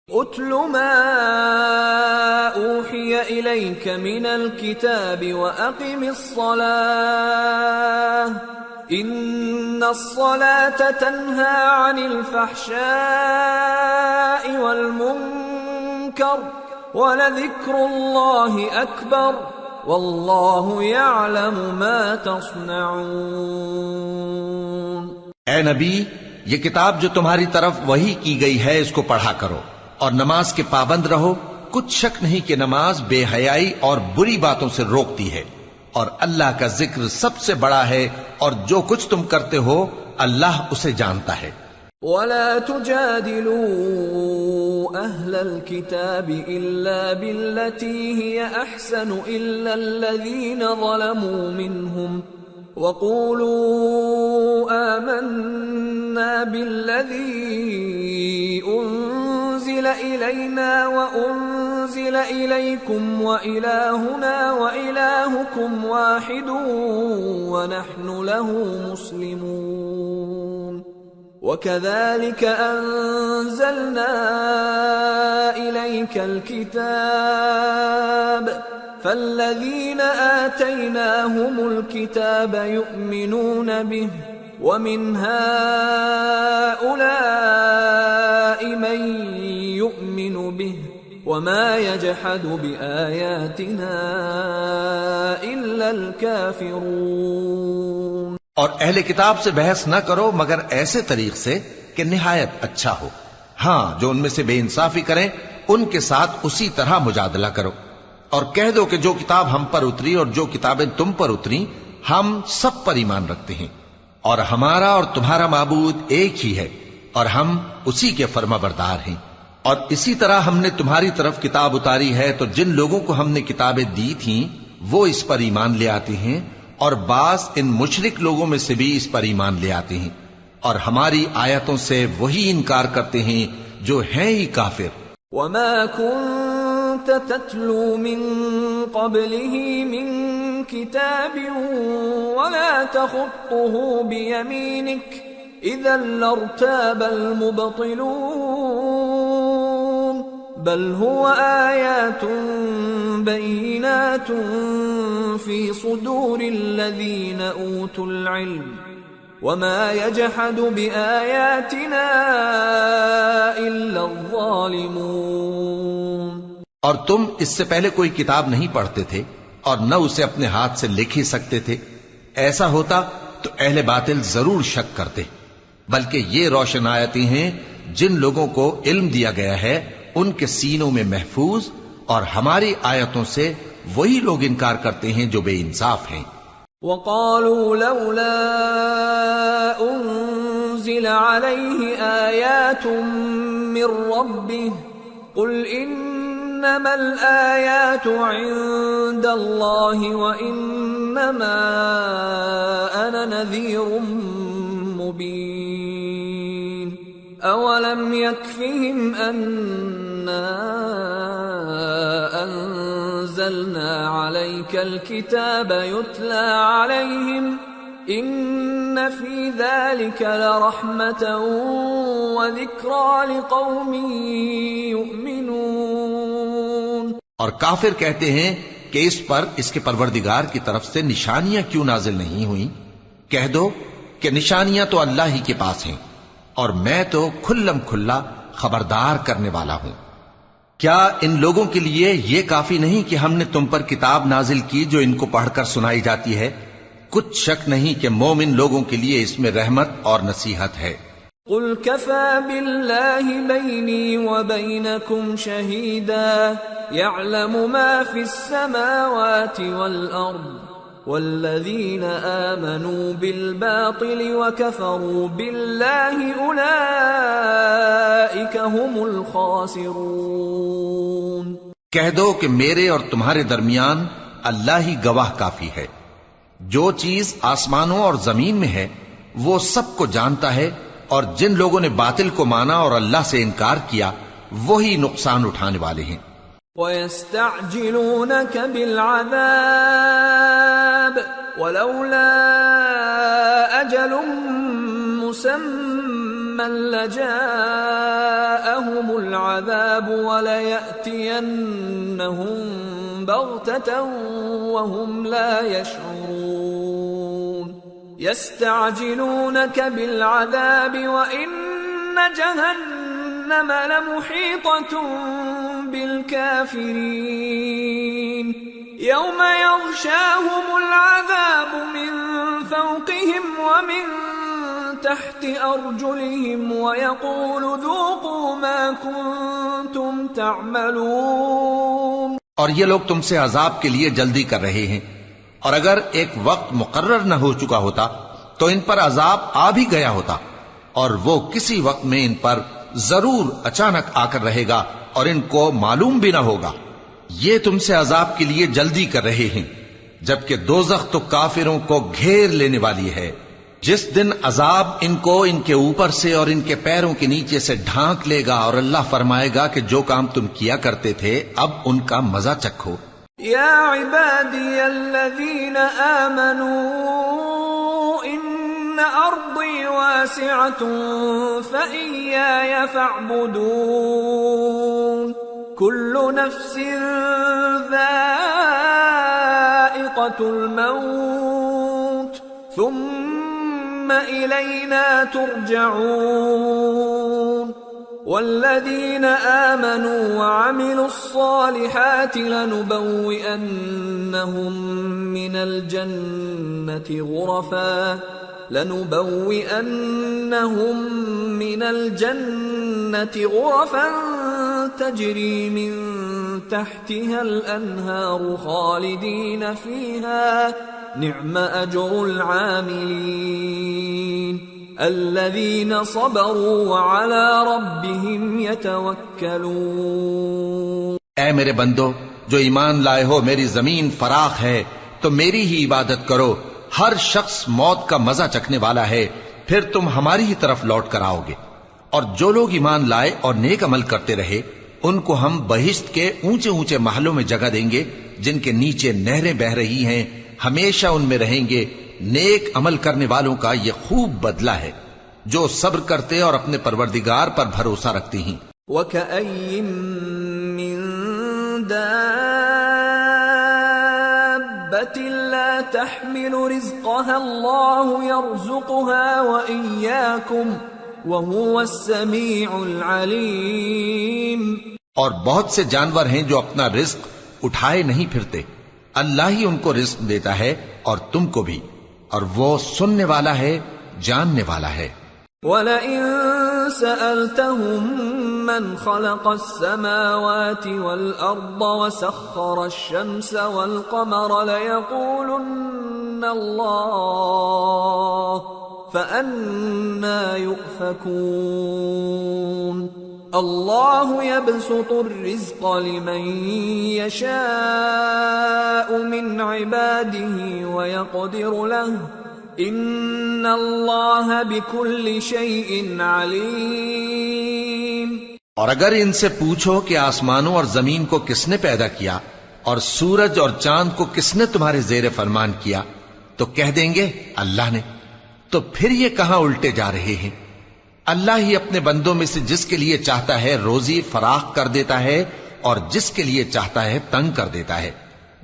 اتل ما اوحی الیک من الکتاب واقم الصلاة ان الصلاة تنہی عن الفحشاء والمنکر ولذکر اللہ اکبر واللہ یعلم ما تصنعون۔ اے نبی، یہ کتاب جو تمہاری طرف وحی کی گئی ہے اس کو پڑھا کرو اور نماز کے پابند رہو۔ کچھ شک نہیں کہ نماز بے حیائی اور بری باتوں سے روکتی ہے، اور اللہ کا ذکر سب سے بڑا ہے، اور جو کچھ تم کرتے ہو اللہ اسے جانتا ہے۔ وَلَا تُجَادِلُوا أَهْلَ الْكِتَابِ إِلَّا بِالَّتِي هِيَ أَحْسَنُ إِلَّا الَّذِينَ ظَلَمُوا مِنْهُمْ وَقُولُوا آمَنَّا بِالَّذِي أُنزِلَ إِلَيْنَا وَأُنزِلَ إِلَيْكُمْ وَإِلَٰهُنَا وَإِلَٰهُكُمْ وَاحِدٌ وَنَحْنُ لَهُ مُسْلِمُونَ وَكَذَلِكَ أَنزَلْنَا إِلَيْكَ الْكِتَابَ فَالَّذِينَ آتَيْنَاهُمُ الْكِتَابَ يُؤْمِنُونَ بِهِ وَمِنْ هَٰؤُلَاءِ مَن يُؤْمِنُ بِهِ وَمَا يَجْحَدُ بِآيَاتِنَا إِلَّا الْكَافِرُونَ۔ اور اہل کتاب سے بحث نہ کرو مگر ایسے طریق سے کہ نہایت اچھا ہو۔ ہاں، جو ان میں سے بے انصافی کریں ان کے ساتھ اسی طرح مجادلہ کرو، اور کہہ دو کہ جو کتاب ہم پر اتری اور جو کتابیں تم پر اتری ہم سب پر ایمان رکھتے ہیں، اور ہمارا اور تمہارا معبود ایک ہی ہے، اور ہم اسی کے فرما بردار ہیں۔ اور اسی طرح ہم نے تمہاری طرف کتاب اتاری ہے تو جن لوگوں کو ہم نے کتابیں دی تھیں وہ اس پر ایمان لے آتے ہیں، اور بعض ان مشرک لوگوں میں سے بھی اس پر ایمان لے آتے ہیں، اور ہماری آیتوں سے وہی انکار کرتے ہیں جو ہیں ہی کافر۔ وَمَا كُنْتَ تَتْلُو مِن قَبْلِهِ مِن كِتَابٍ وَلَا تَخُطُّهُ بِيَمِينِكَ إِذًا لَّارْتَابَ الْمُبْطِلُونَ بَلْ هُوَ آيَاتٌ بَيِّنَاتٌ فِي صُدُورِ الَّذِينَ أُوتُوا الْعِلْمَ وَمَا يَجْحَدُ بِآيَاتِنَا إِلَّا الظَّالِمُونَ۔ اور تم اس سے پہلے کوئی کتاب نہیں پڑھتے تھے اور نہ اسے اپنے ہاتھ سے لکھ ہی سکتے تھے۔ ایسا ہوتا تو اہل باطل ضرور شک کرتے، بلکہ یہ روشن آیتیں ہیں جن لوگوں کو علم دیا گیا ہے ان کے سینوں میں محفوظ، اور ہماری آیتوں سے وہی لوگ انکار کرتے ہیں جو بے انصاف ہیں۔ وَقَالُوا لَوْلَا أُنزِلَ عَلَيْهِ آيَاتٌ مِّن رَّبِّهِ قُلْ إِنَّمَا الْآيَاتُ عِندَ اللَّهِ وَإِنَّمَا أَنَا نَذِيرٌ مُّبِينٌ أَوَلَمْ يَكْفِهِمْ أَنَّا أَنزَلْنَا عَلَيْكَ الْكِتَابَ يُتْلَى عَلَيْهِمْ إِنَّ فِي ذَلِكَ لَرَحْمَةً وَذِكْرَىٰ لِقَوْمٍ يُؤْمِنُونَ۔ اور کافر کہتے ہیں کہ اس پر اس کے پروردگار کی طرف سے نشانیاں کیوں نازل نہیں ہوئیں؟ کہہ دو کہ نشانیاں تو اللہ ہی کے پاس ہیں، اور میں تو کھلم کھلا خبردار کرنے والا ہوں۔ کیا ان لوگوں کے لیے یہ کافی نہیں کہ ہم نے تم پر کتاب نازل کی جو ان کو پڑھ کر سنائی جاتی ہے؟ کچھ شک نہیں کہ مومن لوگوں کے لیے اس میں رحمت اور نصیحت ہے۔ قُلْ كَفَى بِاللَّهِ بَيْنِي وَبَيْنَكُمْ شَهِيدًا يَعْلَمُ مَا فِي السَّمَاوَاتِ وَالْأَرْضِ وَالَّذِينَ آمَنُوا بِالْبَاطِلِ وَكَفَرُوا بِاللَّهِ أُولَئِكَ هُمُ الْخَاسِرُونَ۔ کہہ دو کہ میرے اور تمہارے درمیان اللہ ہی گواہ کافی ہے، جو چیز آسمانوں اور زمین میں ہے وہ سب کو جانتا ہے، اور جن لوگوں نے باطل کو مانا اور اللہ سے انکار کیا وہی نقصان اٹھانے والے ہیں۔ وَيَسْتَعْجِلُونَكَ بِالْعَذَابِ وَلَوْلَا أَجَلٌ مُّسَمًّى لجاءهم العذاب وليأتينهم بغتة وهم لا يشعرون يستعجلونك بالعذاب وإن جهنم لمحيطة بالكافرين يوم يغشاهم العذاب من فوقهم ومن تحت أرجلهم ويقول ذوقوا ما كنتم تعملون. اور یہ لوگ تم سے عذاب کے لیے جلدی کر رہے ہیں، اور اگر ایک وقت مقرر نہ ہو چکا ہوتا تو ان پر عذاب آ بھی گیا ہوتا، اور وہ کسی وقت میں ان پر ضرور اچانک آ کر رہے گا اور ان کو معلوم بھی نہ ہوگا. یہ تم سے عذاب کے لیے جلدی کر رہے ہیں، جبکہ دوزخ تو کافروں کو گھیر لینے والی ہے. جس دن عذاب ان کو ان کے اوپر سے اور ان کے پیروں کے نیچے سے ڈھانک لے گا، اور اللہ فرمائے گا کہ جو کام تم کیا کرتے تھے اب ان کا مزہ چکھو. یا عبادی الذین آمنوا ان ارضی واسعة فإیای فاعبدون كل نفس ذائقة الموت ثم إلينا ترجعون. والذين آمنوا وعملوا الصالحات لنبوئنهم من الجنة غرفا تجري من تحتها الأنهار خالدين فيها نعم أجر العاملين الذين صبروا وعلى ربهم يتوكلون. اے میرے بندو جو ایمان لائے ہو، میری زمین فراخ ہے تو میری ہی عبادت کرو. ہر شخص موت کا مزہ چکھنے والا ہے، پھر تم ہماری ہی طرف لوٹ کر آؤ گے. اور جو لوگ ایمان لائے اور نیک عمل کرتے رہے ان کو ہم بہشت کے اونچے اونچے محلوں میں جگہ دیں گے جن کے نیچے نہریں بہ رہی ہیں، ہمیشہ ان میں رہیں گے. نیک عمل کرنے والوں کا یہ خوب بدلہ ہے جو صبر کرتے اور اپنے پروردگار پر بھروسہ رکھتے ہیں. وَكَأَيٍّ مِّن دَابَّةٍ لَّا تَحْمِلُ رِزْقَهَا اللَّهُ يَرْزُقُهَا وَإِيَّاكُمْ وَهُوَ السَّمِيعُ الْعَلِيمُ. اور بہت سے جانور ہیں جو اپنا رزق اٹھائے نہیں پھرتے، اللہ ہی ان کو رزق دیتا ہے اور تم کو بھی، اور وہ سننے والا ہے، جاننے والا ہے. وَلَئِن سَأَلْتَهُم مَّنْ خَلَقَ السَّمَاوَاتِ وَالْأَرْضَ وَسَخَّرَ الشَّمْسَ وَالْقَمَرَ لَيَقُولُنَّ اللَّهُ فَأَنَّىٰ يُؤْفَكُونَ. اللہ يبسط الرزق لمن يشاء من عباده ويقدر له ان اللہ بكل شيء علیم. اور اگر ان سے پوچھو کہ آسمانوں اور زمین کو کس نے پیدا کیا اور سورج اور چاند کو کس نے تمہارے زیر فرمان کیا تو کہہ دیں گے اللہ نے. تو پھر یہ کہاں الٹے جا رہے ہیں؟ اللہ ہی اپنے بندوں میں سے جس کے لیے چاہتا ہے روزی فراخ کر دیتا ہے اور جس کے لیے چاہتا ہے تنگ کر دیتا ہے.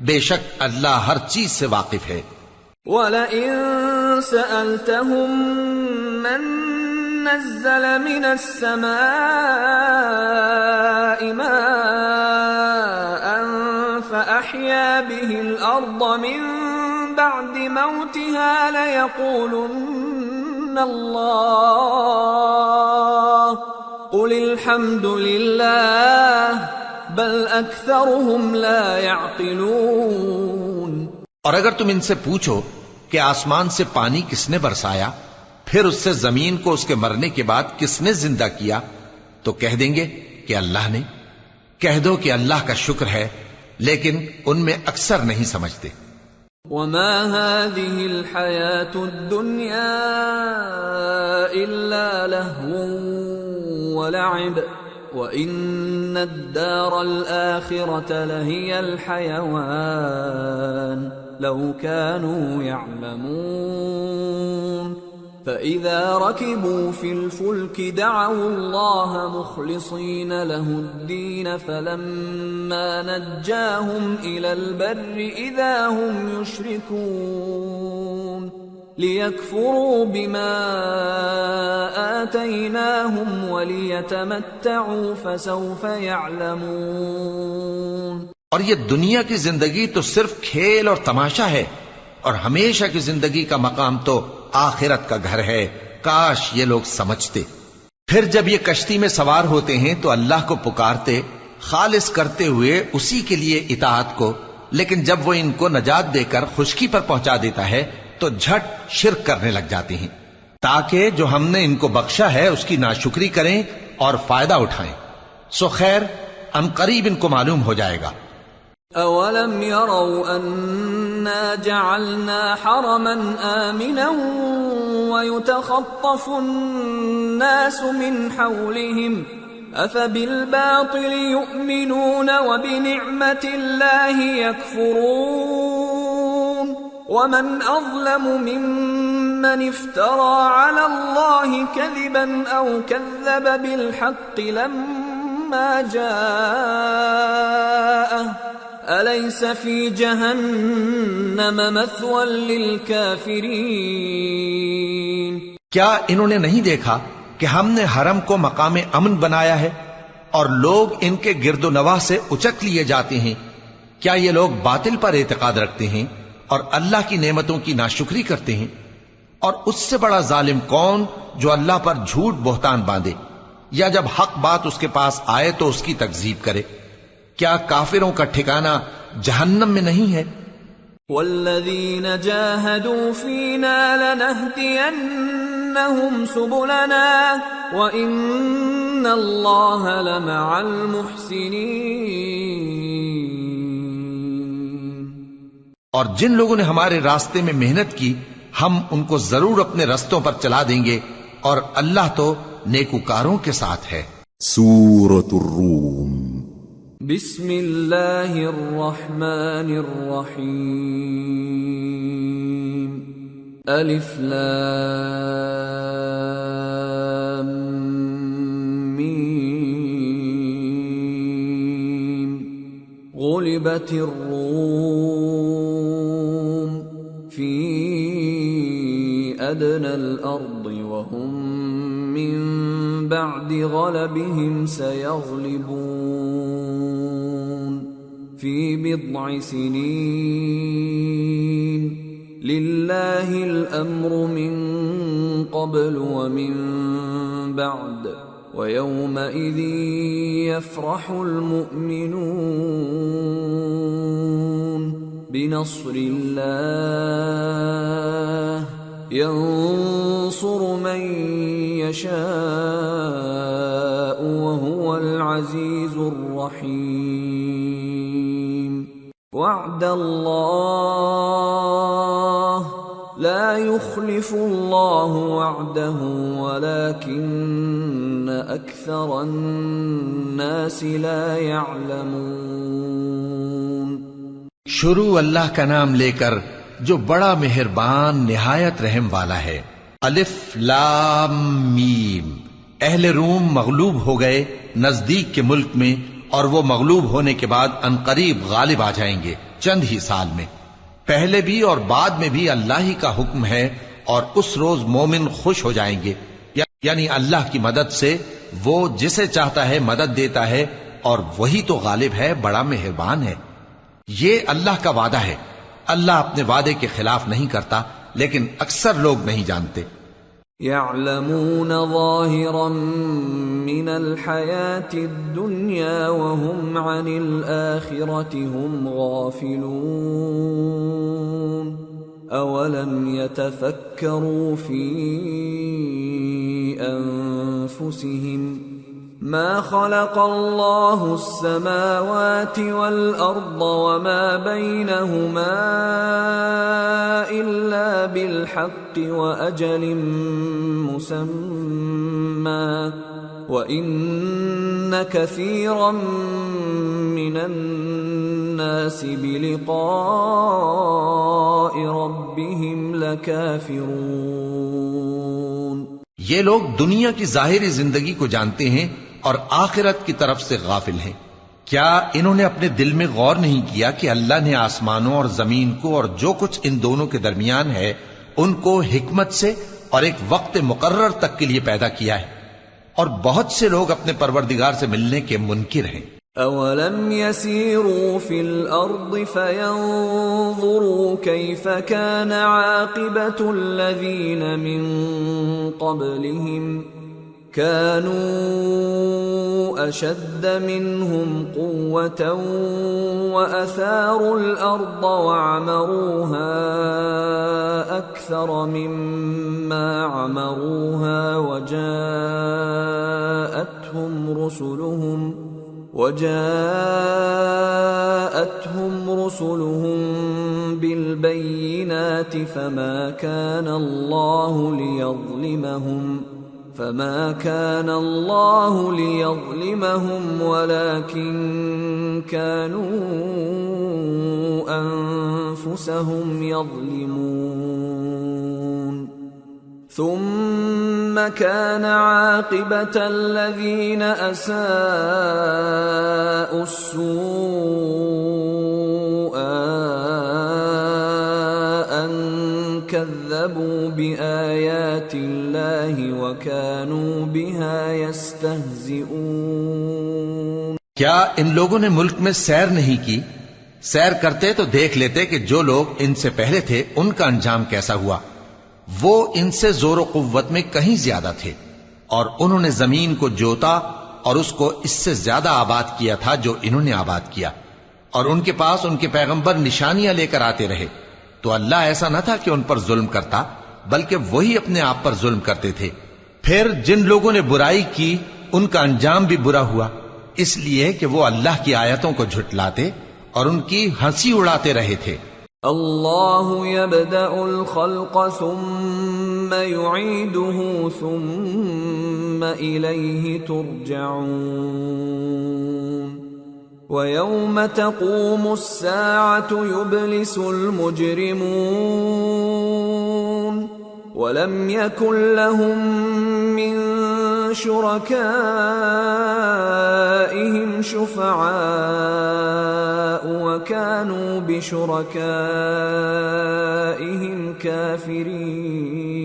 بے شک اللہ ہر چیز سے واقف ہے. وَلَئِن سَأَلْتَهُم مَّن نَّزَّلَ مِنَ السَّمَاءِ مَاءً فَأَحْيَا بِهِ الْأَرْضَ مِن بَعْدِ مَوْتِهَا لَيَقُولُنَّ اللہ قل الحمد للہ بل اکثرهم لا يعقلون. اور اگر تم ان سے پوچھو کہ آسمان سے پانی کس نے برسایا پھر اس سے زمین کو اس کے مرنے کے بعد کس نے زندہ کیا تو کہہ دیں گے کہ اللہ نے. کہہ دو کہ اللہ کا شکر ہے لیکن ان میں اکثر نہیں سمجھتے. وما هذه الحياة الدنيا إلا لهو ولعب وإن الدار الآخرة لهي الحيوان لو كانوا يعلمون. فإذا ركبوا في الفلك دعوا الله مخلصين له الدين فلما نجاهم إلى البر إذا هم يشركون ليكفروا بما آتيناهم وليتمتعوا فسوف يعلمون۔ اور یہ دنیا کی زندگی تو صرف کھیل اور تماشا ہے، اور ہمیشہ کی زندگی کا مقام تو آخرت کا گھر ہے، کاش یہ لوگ سمجھتے۔ پھر جب یہ کشتی میں سوار ہوتے ہیں تو اللہ کو پکارتے، خالص کرتے ہوئے اسی کے لیے اطاعت کو، لیکن جب وہ ان کو نجات دے کر خشکی پر پہنچا دیتا ہے تو جھٹ شرک کرنے لگ جاتے ہیں، تاکہ جو ہم نے ان کو بخشا ہے اس کی ناشکری کریں اور فائدہ اٹھائیں۔ سو خیر ان قریب ان کو معلوم ہو جائے گا۔ أَوَلَمْ يَرَوْا أَنَّا جَعَلْنَا حَرَمًا آمِنًا وَيُتَخَطَّفُ النَّاسُ مِنْ حَوْلِهِمْ أَفَبِالْبَاطِلِ يُؤْمِنُونَ وَبِنِعْمَةِ اللَّهِ يَكْفُرُونَ وَمَنْ أَظْلَمُ مِمَّنِ افْتَرَى عَلَى اللَّهِ كَذِبًا أَوْ كَذَّبَ بِالْحَقِّ لَمَّا جَاءَهُ أَلَيْسَ فِي جَهَنَّمَ مَثْوًى لِلْكَافِرِينَ۔ کیا انہوں نے نہیں دیکھا کہ ہم نے حرم کو مقام امن بنایا ہے اور لوگ ان کے گرد و نواح سے اچک لیے جاتے ہیں؟ کیا یہ لوگ باطل پر اعتقاد رکھتے ہیں اور اللہ کی نعمتوں کی ناشکری کرتے ہیں؟ اور اس سے بڑا ظالم کون جو اللہ پر جھوٹ بہتان باندھے، یا جب حق بات اس کے پاس آئے تو اس کی تکذیب کرے؟ کیا کافروں کا ٹھکانہ جہنم میں نہیں ہے؟ والذین جاہدوا فینا لنہدینہم سبلنا وان اللہ لمع المحسنین۔ اور جن لوگوں نے ہمارے راستے میں محنت کی ہم ان کو ضرور اپنے رستوں پر چلا دیں گے، اور اللہ تو نیکوکاروں کے ساتھ ہے۔ سورة الروم۔ بسم اللہ الرحمن الرحیم۔ الف لام میم۔ غلبت الروم فی ادنى الارض وهم من بعد غلبهم سيغلبون في بضع سنين لله الأمر من قبل ومن بعد ويومئذ يفرح المؤمنون بنصر الله ينصر من يشاء وهو العزيز الرحيم۔ وعد الله لا يخلف الله وعده ولكن أكثر الناس لا يعلمون۔ شروع اللہ کا نام لے کر جو بڑا مہربان نہایت رحم والا ہے۔ الف لام میم۔ اہل روم مغلوب ہو گئے نزدیک کے ملک میں، اور وہ مغلوب ہونے کے بعد عنقریب غالب آ جائیں گے چند ہی سال میں۔ پہلے بھی اور بعد میں بھی اللہ ہی کا حکم ہے، اور اس روز مومن خوش ہو جائیں گے، یعنی اللہ کی مدد سے وہ جسے چاہتا ہے مدد دیتا ہے، اور وہی تو غالب ہے، بڑا مہربان ہے۔ یہ اللہ کا وعدہ ہے، اللہ اپنے وعدے کے خلاف نہیں کرتا، لیکن اکثر لوگ نہیں جانتے۔ يعلمون ظاهرا من الحياة الدنيا وهم عن الآخرة هم غافلون أولم يتفكروا في أنفسهم ما خلق الله السماوات والأرض وما بينهما إلا بالحق وأجل مسمى وإن كثيرا من الناس بلقاء ربهم لكافرون۔ یہ لوگ دنیا کی ظاہری زندگی کو جانتے ہیں اور آخرت کی طرف سے غافل ہیں۔ کیا انہوں نے اپنے دل میں غور نہیں کیا کہ اللہ نے آسمانوں اور زمین کو اور جو کچھ ان دونوں کے درمیان ہے ان کو حکمت سے اور ایک وقت مقرر تک کے لیے پیدا کیا ہے؟ اور بہت سے لوگ اپنے پروردگار سے ملنے کے منکر ہیں۔ أَوَلَمْ يَسِيرُوا فِي الْأَرْضِ فَيَنظُرُوا كَيْفَ كَانَ عَاقِبَةُ الَّذِينَ مِن قَبْلِهِمْ كَانُوا أَشَدَّ مِنْهُمْ قُوَّةً وَأَثَارُوا الْأَرْضَ وَعَمَرُوهَا أَكْثَرَ مِمَّا عَمَرُوهَا وجاءتهم رسلهم بالبينات فما كان الله ليظلمهم ولكن كانوا أنفسهم يظلمون ثم كان عاقبة الذين أساءوا السوء أن كذبوا بآيات الله وكانوا بها يستهزئون۔ کیا ان لوگوں نے ملک میں سیر نہیں کی؟ سیر کرتے تو دیکھ لیتے کہ جو لوگ ان سے پہلے تھے ان کا انجام کیسا ہوا۔ وہ ان سے زور و قوت میں کہیں زیادہ تھے اور انہوں نے زمین کو جوتا اور اس کو اس سے زیادہ آباد کیا تھا جو انہوں نے آباد کیا، اور ان کے پاس ان کے پیغمبر نشانیاں لے کر آتے رہے، تو اللہ ایسا نہ تھا کہ ان پر ظلم کرتا بلکہ وہی اپنے آپ پر ظلم کرتے تھے۔ پھر جن لوگوں نے برائی کی ان کا انجام بھی برا ہوا، اس لیے کہ وہ اللہ کی آیتوں کو جھٹلاتے اور ان کی ہنسی اڑاتے رہے تھے۔ اللہ يبدأ الخلق ثم يعيده ثم إليه ترجعون ويوم تقوم الساعة يبلس المجرمون ولم يكن لهم من شركائهم شفعاء وكانوا بشركائهم كافرين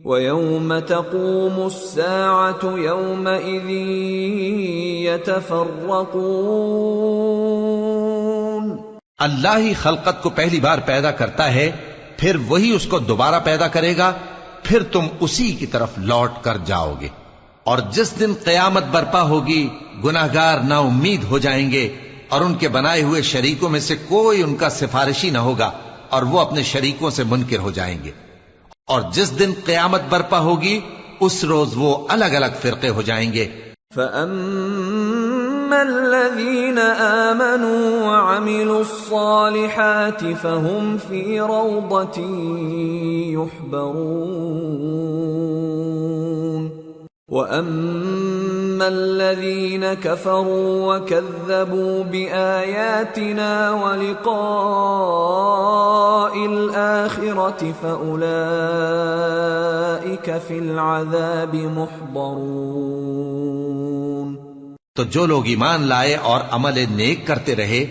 ويوم تقوم الساعة يومئذ يتفرقون۔ اللہ ہی خلقت کو پہلی بار پیدا کرتا ہے، پھر وہی اس کو دوبارہ پیدا کرے گا، پھر تم اسی کی طرف لوٹ کر جاؤ گے۔ اور جس دن قیامت برپا ہوگی گناہگار نا امید ہو جائیں گے اور ان کے بنائے ہوئے شریکوں میں سے کوئی ان کا سفارشی نہ ہوگا اور وہ اپنے شریکوں سے منکر ہو جائیں گے۔ اور جس دن قیامت برپا ہوگی اس روز وہ الگ الگ فرقے ہو جائیں گے۔ فَأَمَّا الَّذِينَ آمَنُوا وَعَمِلُوا الصَّالِحَاتِ فَهُمْ فِي رَوْضَةٍ يُحْبَرُونَ وَأَمَّا الَّذِينَ كَفَرُوا وَكَذَّبُوا بِآيَاتِنَا وَلِقَاءِ الْآخِرَةِ فَأُولَئِكَ فِي الْعَذَابِ مُحْضَرُونَ۔ تو جو لوگ ایمان لائے اور عمل نیک کرتے رہے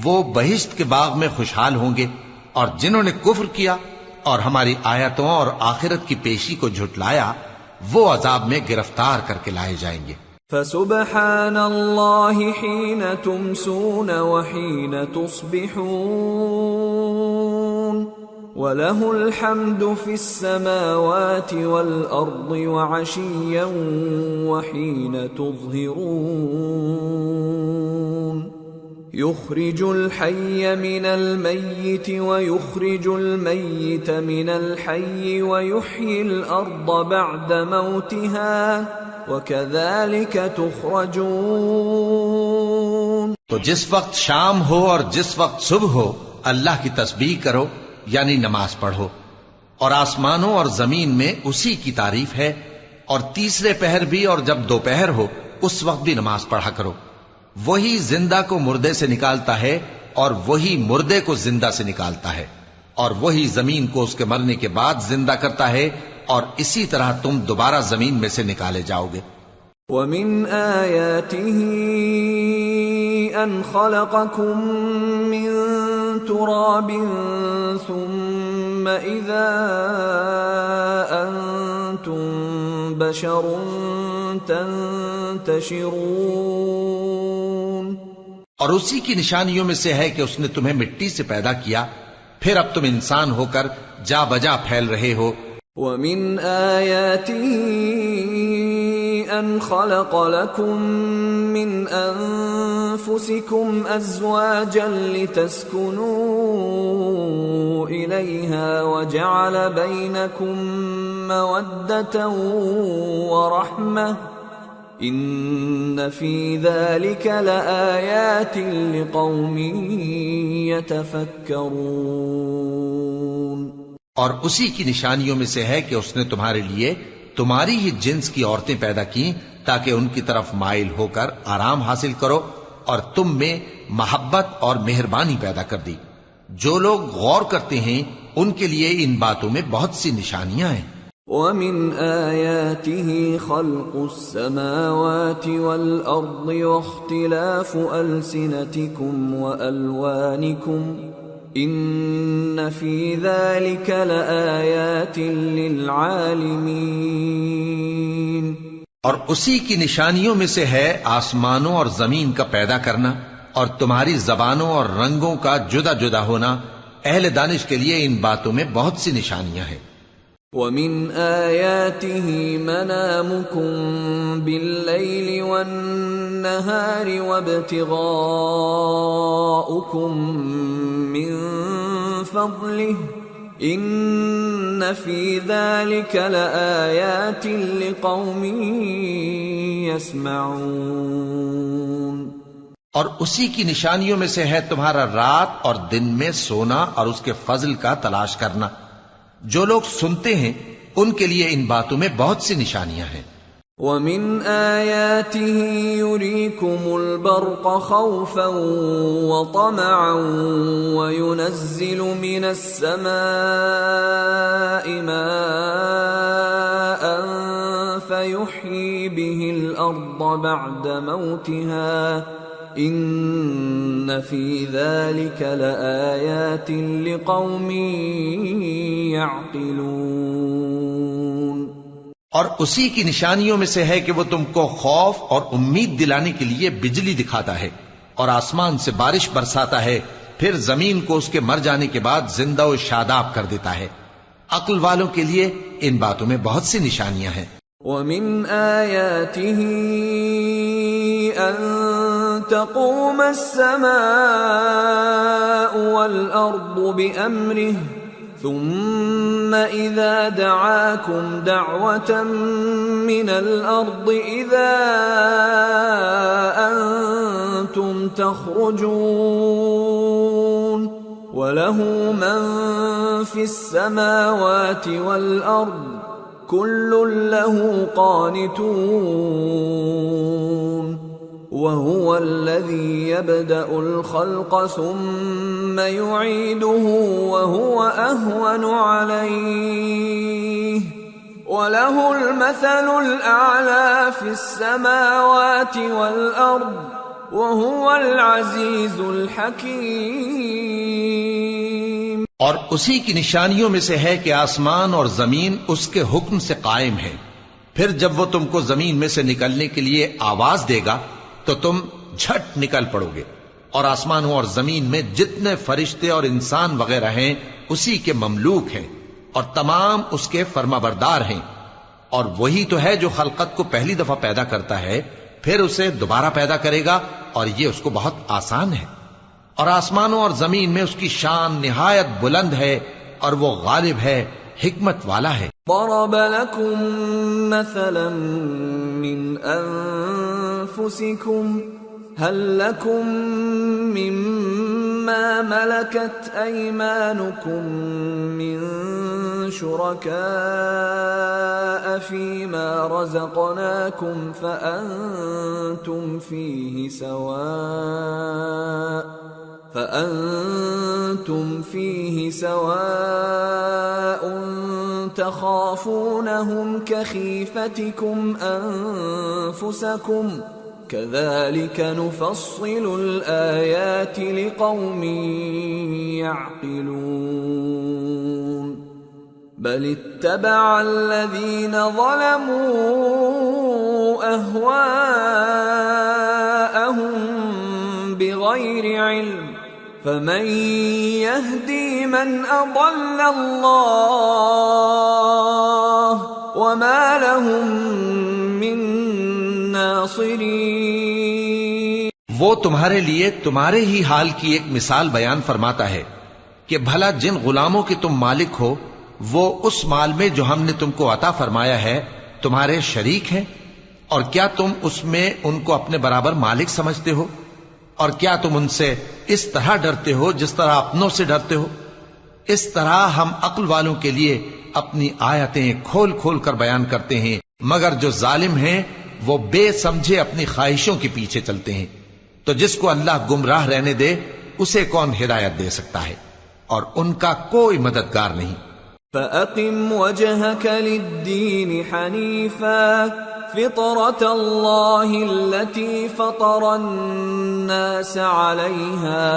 وہ بہشت کے باغ میں خوشحال ہوں گے، اور جنہوں نے کفر کیا اور ہماری آیتوں اور آخرت کی پیشی کو جھٹلایا وہ عذاب میں گرفتار کر کے لائے جائیں گے۔ فسبحان اللہ حین تمسون وحین تصبحون وَلَهُ الْحَمْدُ فِي السَّمَاوَاتِ وَالْأَرْضِ وَعَشِيًّا وَحِينَ تُظْهِرُونَ يُخْرِجُ الْحَيَّ مِنَ الْمَيِّتِ وَيُخْرِجُ الْمَيِّتَ مِنَ الْحَيِّ وَيُحْيِي الْأَرْضَ بَعْدَ مَوْتِهَا وَكَذَلِكَ تُخْرَجُونَ۔ تو جس وقت شام ہو اور جس وقت صبح ہو اللہ کی تسبیح کرو، یعنی نماز پڑھو، اور آسمانوں اور زمین میں اسی کی تعریف ہے، اور تیسرے پہر بھی اور جب دوپہر ہو اس وقت بھی نماز پڑھا کرو۔ وہی زندہ کو مردے سے نکالتا ہے اور وہی مردے کو زندہ سے نکالتا ہے، اور وہی زمین کو اس کے مرنے کے بعد زندہ کرتا ہے اور اسی طرح تم دوبارہ زمین میں سے نکالے جاؤ گے۔ وَمِنْ آيَاتِهِ أَنْ خَلَقَكُم مِّن تُرَابٍ ثُمَّ إِذَا أَنْتُمْ بَشَرٌ تَنْتَشِرُونَ۔ اور اسی کی نشانیوں میں سے ہے کہ اس نے تمہیں مٹی سے پیدا کیا، پھر اب تم انسان ہو کر جا بجا پھیل رہے ہو۔ وَمِنْ آيَاتِهِ أَنْ خَلَقَ لَكُم مِّنْ أَنفُسِكُمْ أَزْوَاجًا لِتَسْكُنُوا إِلَيْهَا وَجَعَلَ بَيْنَكُم مَّوَدَّةً وَرَحْمَةً إِنَّ فِي ذَلِكَ لَآيَاتٍ لِقَوْمٍ يَتَفَكَّرُونَ۔ اور اسی کی نشانیوں میں سے ہے کہ اس نے تمہارے لیے تمہاری ہی جنس کی عورتیں پیدا کی تاکہ ان کی طرف مائل ہو کر آرام حاصل کرو، اور تم میں محبت اور مہربانی پیدا کر دی۔ جو لوگ غور کرتے ہیں ان کے لیے ان باتوں میں بہت سی نشانیاں ہیں۔ وَمِنْ آيَاتِهِ خَلْقُ السَّمَاوَاتِ وَالْأَرْضِ وَاخْتِلَافُ أَلْسِنَتِكُمْ وَأَلْوَانِكُمْ إِنَّ فِي ذَلِكَ لَآيَاتٍ لِلْعَالِمِينَ۔ اور اسی کی نشانیوں میں سے ہے آسمانوں اور زمین کا پیدا کرنا، اور تمہاری زبانوں اور رنگوں کا جدا جدا ہونا، اہل دانش کے لیے ان باتوں میں بہت سی نشانیاں ہیں۔ وَمِنْ آيَاتِهِ مَنَامُكُمْ بِاللَّيْلِ وَالنَّهَارِ وَابْتِغَاؤُكُمْ مِنْ فَضْلِهِ إِنَّ فِي ذَلِكَ لَآيَاتٍ لِقَوْمٍ يَسْمَعُونَ۔ اور اسی کی نشانیوں میں سے ہے تمہارا رات اور دن میں سونا اور اس کے فضل کا تلاش کرنا۔ جو لوگ سنتے ہیں ان کے لیے ان باتوں میں بہت سی نشانیاں ہیں۔ وَمِنْ آيَاتِهِ يُرِيكُمُ الْبَرْقَ خَوْفًا وَطَمَعًا وَيُنَزِّلُ مِنَ السَّمَاءِ مَاءً فَيُحْيِي بِهِ الْأَرْضَ بَعْدَ مَوْتِهَا إِنَّ فِي ذَلِكَ لَآيَاتٍ لِقَوْمٍ يَعْقِلُونَ۔ اور اسی کی نشانیوں میں سے ہے کہ وہ تم کو خوف اور امید دلانے کے لیے بجلی دکھاتا ہے، اور آسمان سے بارش برساتا ہے، پھر زمین کو اس کے مر جانے کے بعد زندہ و شاداب کر دیتا ہے۔ عقل والوں کے لیے ان باتوں میں بہت سی نشانیاں ہیں۔ وَمِنْ آيَاتِهِ أَن تَقُومَ السَّمَاءُ وَالْأَرْضُ بِأَمْرِهِ ثُمَّ إِذَا دَعَاكُمْ دَعْوَةً مِّنَ الْأَرْضِ إِذَا أَنْتُمْ تَخْرُجُونَ وَلَهُ مَنْ فِي السَّمَاوَاتِ وَالْأَرْضِ كُلٌّ لَهُ قَانِتُونَ وَهُوَ الَّذِي يَبْدَأُ الْخَلْقَ ثُمَّ يُعِيدُهُ وَهُوَ أَهْوَنُ عَلَيْهِ وَلَهُ الْمَثَلُ الْأَعْلَى فِي السَّمَاوَاتِ وَالْأَرْضِ وَهُوَ الْعَزِيزُ الْحَكِيمُ۔ اور اسی کی نشانیوں میں سے ہے کہ آسمان اور زمین اس کے حکم سے قائم ہے، پھر جب وہ تم کو زمین میں سے نکلنے کے لیے آواز دے گا تو تم جھٹ نکل پڑو گے، اور آسمانوں اور زمین میں جتنے فرشتے اور انسان وغیرہ ہیں اسی کے مملوک ہیں، اور تمام اس کے فرمانبردار ہیں۔ اور وہی تو ہے جو خلقت کو پہلی دفعہ پیدا کرتا ہے، پھر اسے دوبارہ پیدا کرے گا، اور یہ اس کو بہت آسان ہے۔ اور آسمانوں اور زمین میں اس کی شان نہایت بلند ہے، اور وہ غالب ہے، حکمت والا ہے۔ ضرب لكم مثلا من أنفسكم هل لكم مما ملكت أيمانكم من شركاء فيما رزقناكم فأنتم فأنتم فيه سواء تخافونهم كخيفتكم أنفسكم كذلك نفصل الآيات لقوم يعقلون بل اتبع الذين ظلموا أهواءهم بغير علم فمن يهدي من أضل الله وما لهم من ناصرين۔ وہ تمہارے لیے تمہارے ہی حال کی ایک مثال بیان فرماتا ہے کہ بھلا جن غلاموں کے تم مالک ہو وہ اس مال میں جو ہم نے تم کو عطا فرمایا ہے تمہارے شریک ہیں، اور کیا تم اس میں ان کو اپنے برابر مالک سمجھتے ہو؟ اور کیا تم ان سے اس طرح ڈرتے ہو جس طرح اپنوں سے ڈرتے ہو؟ اس طرح ہم عقل والوں کے لیے اپنی آیتیں کھول کھول کر بیان کرتے ہیں، مگر جو ظالم ہیں وہ بے سمجھے اپنی خواہشوں کے پیچھے چلتے ہیں۔ تو جس کو اللہ گمراہ رہنے دے اسے کون ہدایت دے سکتا ہے، اور ان کا کوئی مددگار نہیں۔ فَأَقِمْ وَجْهَكَ لِلدِّينِ حَنِيفًا فِطْرَةَ اللَّهِ الَّتِي فَطَرَ النَّاسَ عَلَيْهَا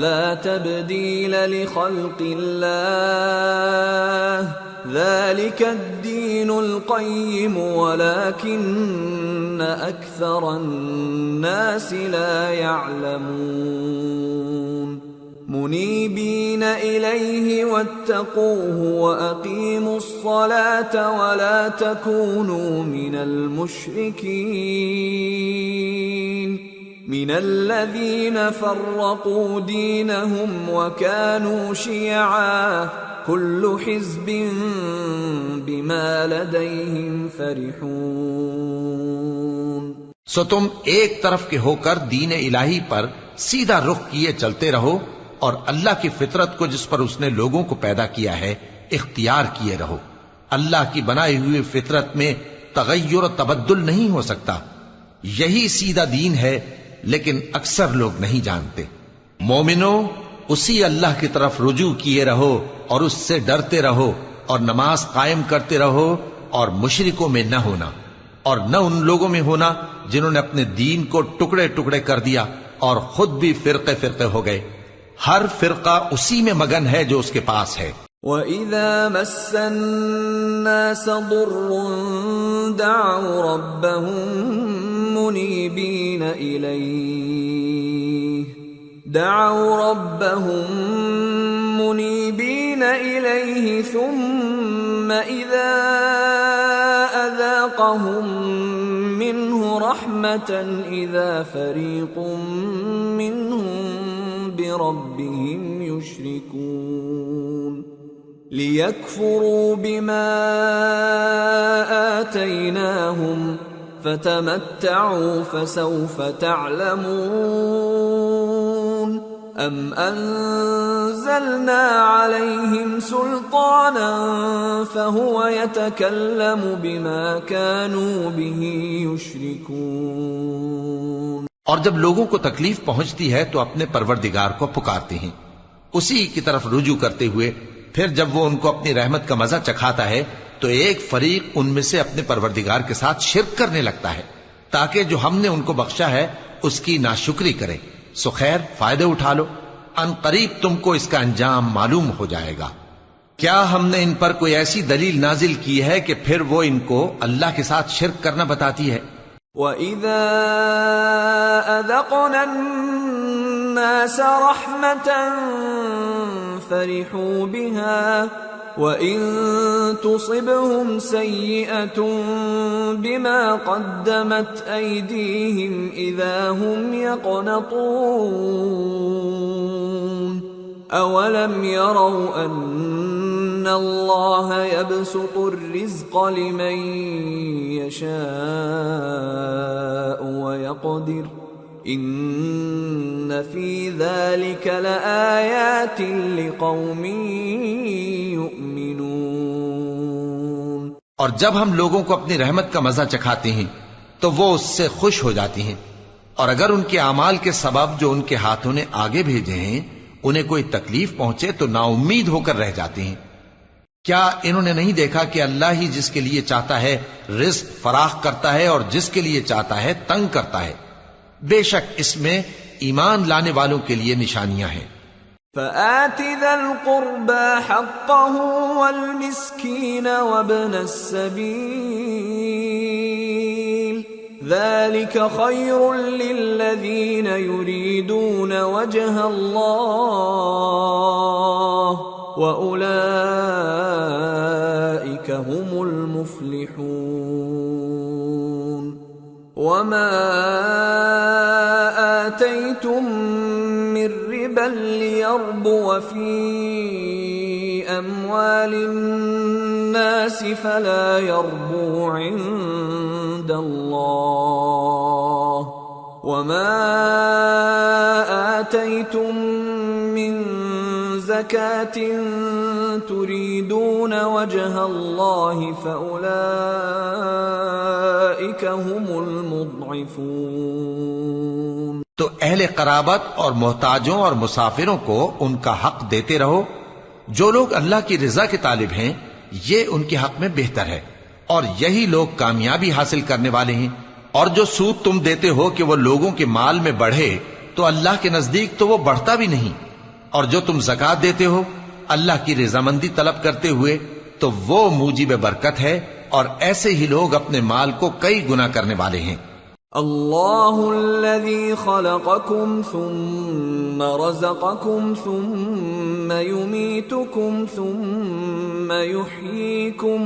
لَا تَبْدِيلَ لِخَلْقِ اللَّهِ ذَلِكَ الدِّينُ الْقَيِّمُ وَلَكِنَّ أَكْثَرَ النَّاسِ لَا يَعْلَمُونَ منيبين إليه واتقوه وأقيموا الصلاة ولا تكونوا من المشركين من الذين فرقوا دينهم وكانوا شيعا كل حزب بما لديهم فرحون۔ سو تم ایک طرف کے ہو کر دین الہی پر سیدھا رخ کیے چلتے رہو، اور اللہ کی فطرت کو جس پر اس نے لوگوں کو پیدا کیا ہے اختیار کیے رہو۔ اللہ کی بنائی ہوئی فطرت میں تغیر و تبدل نہیں ہو سکتا، یہی سیدھا دین ہے، لیکن اکثر لوگ نہیں جانتے۔ مومنو، اسی اللہ کی طرف رجوع کیے رہو اور اس سے ڈرتے رہو، اور نماز قائم کرتے رہو، اور مشرکوں میں نہ ہونا، اور نہ ان لوگوں میں ہونا جنہوں نے اپنے دین کو ٹکڑے ٹکڑے کر دیا اور خود بھی فرقے فرقے ہو گئے۔ ہر فرقہ اسی میں مگن ہے جو اس کے پاس ہے۔ وَإِذَا مَسَّ النَّاسَ ضُرٌّ دَعَوْا رَبَّهُم مُنِيبِينَ إِلَيْهِ ثُمَّ إِذَا أَذَاقَهُم مِّنْهُ رَحْمَةً إِذَا فَرِيقٌ مِّنْهُم بربهم يشركون ليكفروا بما آتيناهم فتمتعوا فسوف تعلمون أم أنزلنا عليهم سلطانا فهو يتكلم بما كانوا به يشركون۔ اور جب لوگوں کو تکلیف پہنچتی ہے تو اپنے پروردگار کو پکارتے ہیں اسی کی طرف رجوع کرتے ہوئے، پھر جب وہ ان کو اپنی رحمت کا مزہ چکھاتا ہے تو ایک فریق ان میں سے اپنے پروردگار کے ساتھ شرک کرنے لگتا ہے تاکہ جو ہم نے ان کو بخشا ہے اس کی ناشکری کرے۔ سو خیر، فائدے اٹھا لو، ان قریب تم کو اس کا انجام معلوم ہو جائے گا۔ کیا ہم نے ان پر کوئی ایسی دلیل نازل کی ہے کہ پھر وہ ان کو اللہ کے ساتھ شرک کرنا بتاتی ہے؟ وَإِذَا أَذَقْنَا النَّاسَ رَحْمَةً فَرِحُوا بِهَا وَإِن تُصِبْهُمْ سَيِّئَةٌ بِمَا قَدَّمَتْ أَيْدِيهِمْ إِذَا هُمْ يَقْنَطُونَ أَوَلَمْ يَرَوْا أَنَّ اللَّهَ يَبْسُطُ الرِّزْقَ لِمَن يَشَاءُ وَيَقْدِرُ إِنَّ فِي ذَلِكَ لَآيَاتٍ لِقَوْمٍ يُؤْمِنُونَ۔ اور جب ہم لوگوں کو اپنی رحمت کا مزہ چکھاتے ہیں تو وہ اس سے خوش ہو جاتی ہیں، اور اگر ان کے اعمال کے سبب جو ان کے ہاتھوں نے آگے بھیجے ہیں انہیں کوئی تکلیف پہنچے تو نا امید ہو کر رہ جاتے ہیں۔ کیا انہوں نے نہیں دیکھا کہ اللہ ہی جس کے لیے چاہتا ہے رزق فراخ کرتا ہے اور جس کے لیے چاہتا ہے تنگ کرتا ہے؟ بے شک اس میں ایمان لانے والوں کے لیے نشانیاں ہیں۔ فآت ذا القربى حقه والمسكين وابن السبيل ذلك خير للذين يريدون وجه الله وأولئك هم المفلحون وما آتيتم من ربا ليربو في أموال الناس فلا يربو عند الله وما آتيتم من زكاة تريدون وجه الله فأولئك هم المضعفون۔ تو اہل قرابت اور محتاجوں اور مسافروں کو ان کا حق دیتے رہو۔ جو لوگ اللہ کی رضا کے طالب ہیں یہ ان کے حق میں بہتر ہے، اور یہی لوگ کامیابی حاصل کرنے والے ہیں۔ اور جو سود تم دیتے ہو کہ وہ لوگوں کے مال میں بڑھے تو اللہ کے نزدیک تو وہ بڑھتا بھی نہیں، اور جو تم زکوٰۃ دیتے ہو اللہ کی رضامندی طلب کرتے ہوئے تو وہ موجب برکت ہے، اور ایسے ہی لوگ اپنے مال کو کئی گنا کرنے والے ہیں۔ اللہ الذي خلقكم ثم رزقكم ثم يميتكم ثم يحييكم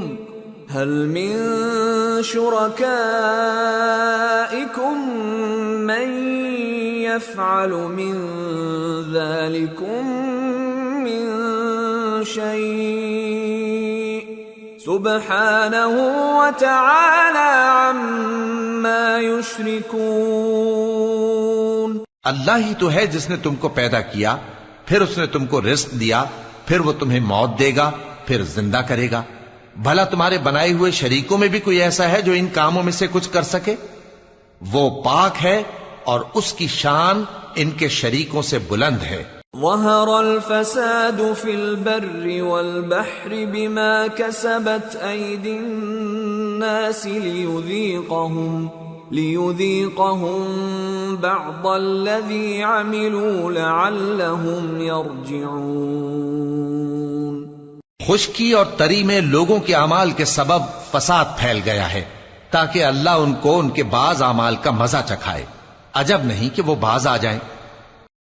هل من شركائكم من يفعل من ذلكم من شيء سبحانه وتعالى عما يشركون۔ اللہ ہی تو ہے جس نے تم کو پیدا کیا، پھر اس نے تم کو رزق دیا، پھر وہ تمہیں موت دے گا، پھر زندہ کرے گا۔ بھلا تمہارے بنائے ہوئے شریکوں میں بھی کوئی ایسا ہے جو ان کاموں میں سے کچھ کر سکے؟ وہ پاک ہے اور اس کی شان ان کے شریکوں سے بلند ہے۔ ظهر الفساد في البر والبحر بما كسبت أيدي الناس ليذيقهم بعض الذي عملوا لعلهم يرجعون۔ خشکی اور تری میں لوگوں کے اعمال کے سبب فساد پھیل گیا ہے تاکہ اللہ ان کو ان کے بعض اعمال کا مزہ چکھائے۔ عجب نہیں کہ وہ باز آ جائیں۔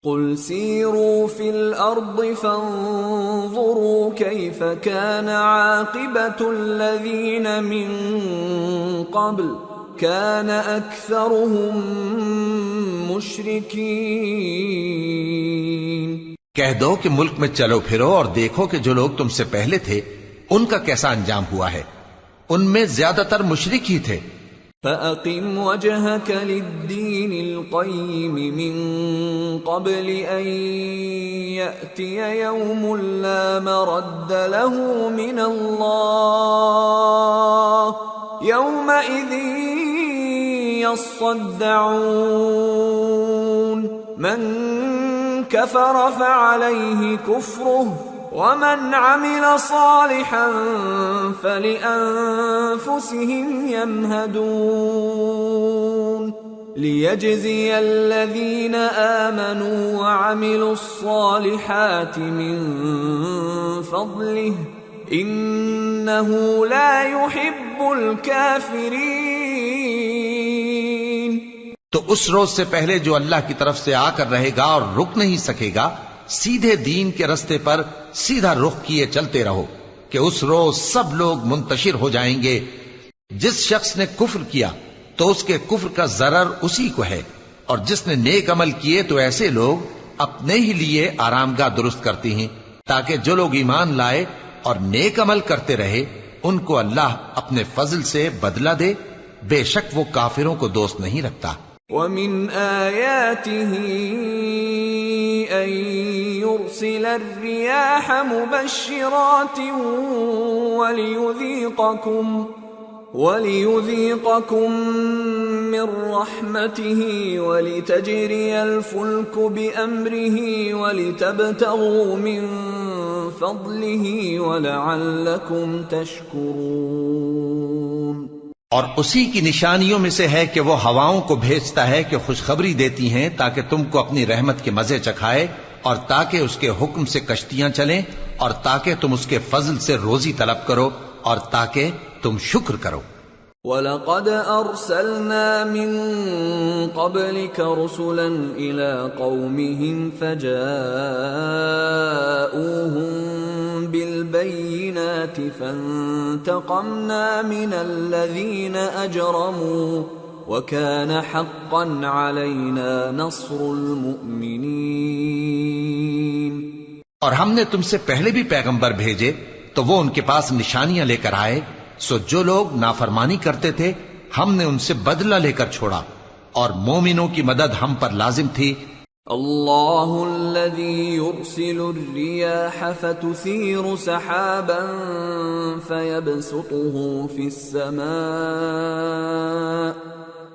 قل سيروا في الأرض فانظروا كيف كان عاقبة الذين من قبل كان أكثرهم مشركين۔ کہہ دو کہ ملک میں چلو پھرو اور دیکھو کہ جو لوگ تم سے پہلے تھے ان کا کیسا انجام ہوا ہے، ان میں زیادہ تر مشرک ہی تھے۔ فَأَقِمْ وَجْهَكَ لِلدِّينِ الْقَيِّمِ مِنْ قَبْلِ أَنْ يَأْتِيَ يَوْمٌ لَا مَرَدَّ لَهُ مِنَ اللَّهِ يَوْمَئِذٍ يَصَّدَّعُونَ مَنْ كَفَرَ فَعَلَيْهِ كُفْرُهُ وَمَنْ عَمِلَ صَالِحًا فَلِأَنفُسِهِمْ يَمْهَدُونَ لِيَجْزِيَ الَّذِينَ آمَنُوا وَعَمِلُوا الصَّالِحَاتِ مِنْ فَضْلِهِ إِنَّهُ لَا يُحِبُّ الْكَافِرِينَ۔ تو اس روز سے پہلے جو اللہ کی طرف سے آ کر رہے گا اور رک نہیں سکے گا، سیدھے دین کے رستے پر سیدھا رخ کیے چلتے رہو کہ اس روز سب لوگ منتشر ہو جائیں گے۔ جس شخص نے کفر کیا تو اس کے کفر کا ضرر اسی کو ہے، اور جس نے نیک عمل کیے تو ایسے لوگ اپنے ہی لیے آرام گاہ درست کرتے ہیں تاکہ جو لوگ ایمان لائے اور نیک عمل کرتے رہے ان کو اللہ اپنے فضل سے بدلہ دے، بے شک وہ کافروں کو دوست نہیں رکھتا۔ وَمِنْ آيَاتِهِ أَن يُرْسِلَ الرِّيَاحَ مُبَشِّرَاتٍ وَلِيُذِيقَكُم مِّن رَّحْمَتِهِ وَلِتَجْرِيَ الْفُلْكُ بِأَمْرِهِ وَلِتَبْتَغُوا مِن فضله ولعلكم تشكرون۔ اور اسی کی نشانیوں میں سے ہے کہ وہ ہواؤں کو بھیجتا ہے کہ خوشخبری دیتی ہیں تاکہ تم کو اپنی رحمت کے مزے چکھائے، اور تاکہ اس کے حکم سے کشتیاں چلیں، اور تاکہ تم اس کے فضل سے روزی طلب کرو، اور تاکہ تم شکر کرو۔ وَلَقَدْ أَرْسَلْنَا مِن قَبْلِكَ رُسُلًا إِلَىٰ قَوْمِهِمْ فَجَاءُوهُم بِالْبَيِّنَاتِ فَانتَقَمْنَا مِنَ الَّذِينَ أَجْرَمُوا وَكَانَ حَقًّا عَلَيْنَا نَصْرُ الْمُؤْمِنِينَ۔ اور ہم نے تم سے پہلے بھی پیغمبر بھیجے تو وہ ان کے پاس نشانیاں لے کر آئے، سو جو لوگ نافرمانی کرتے تھے ہم نے ان سے بدلہ لے کر چھوڑا، اور مومنوں کی مدد ہم پر لازم تھی۔ اللہ الذی یرسل الریاح فتثیر سحابا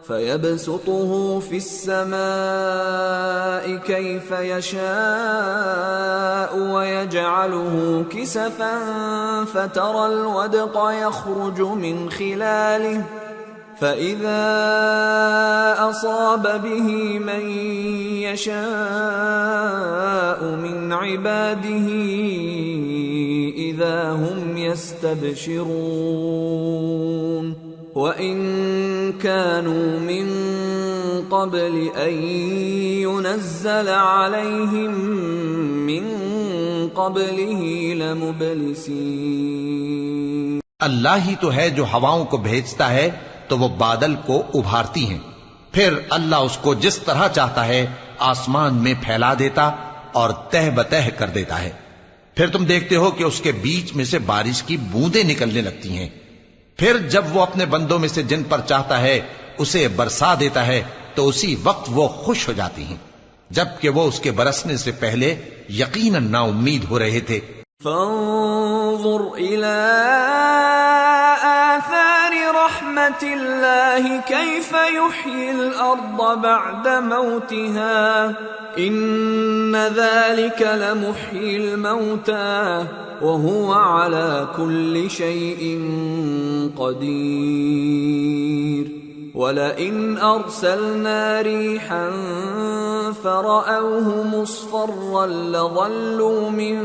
فيبسطه في السماء كيف يشاء ويجعله كسفا فترى الودق يخرج من خلاله فإذا أصاب به من يشاء من عباده إذا هم يستبشرون وَإِن كَانُوا مِن قَبْلِ أَن يُنَزَّلَ عَلَيْهِم مِّن قَبْلِهِ لَمُبْلِسِينَ۔ اللہ ہی تو ہے جو ہواؤں کو بھیجتا ہے تو وہ بادل کو ابھارتی ہیں، پھر اللہ اس کو جس طرح چاہتا ہے آسمان میں پھیلا دیتا اور تہ بتہ کر دیتا ہے، پھر تم دیکھتے ہو کہ اس کے بیچ میں سے بارش کی بوندیں نکلنے لگتی ہیں، پھر جب وہ اپنے بندوں میں سے جن پر چاہتا ہے اسے برسا دیتا ہے تو اسی وقت وہ خوش ہو جاتی ہیں، جبکہ وہ اس کے برسنے سے پہلے یقیناً نا امید ہو رہے تھے۔ فانظر إلى آثار رحمة الله كيف يحيي الأرض بعد موتها إن ذلك لمحيي الموتى وهو على كل شيء قدير وَلَئِنْ أَرْسَلْنَا رِيحًا فَرَأَوْهُ مُصْفَرًّا لَظَلُّوا مِنْ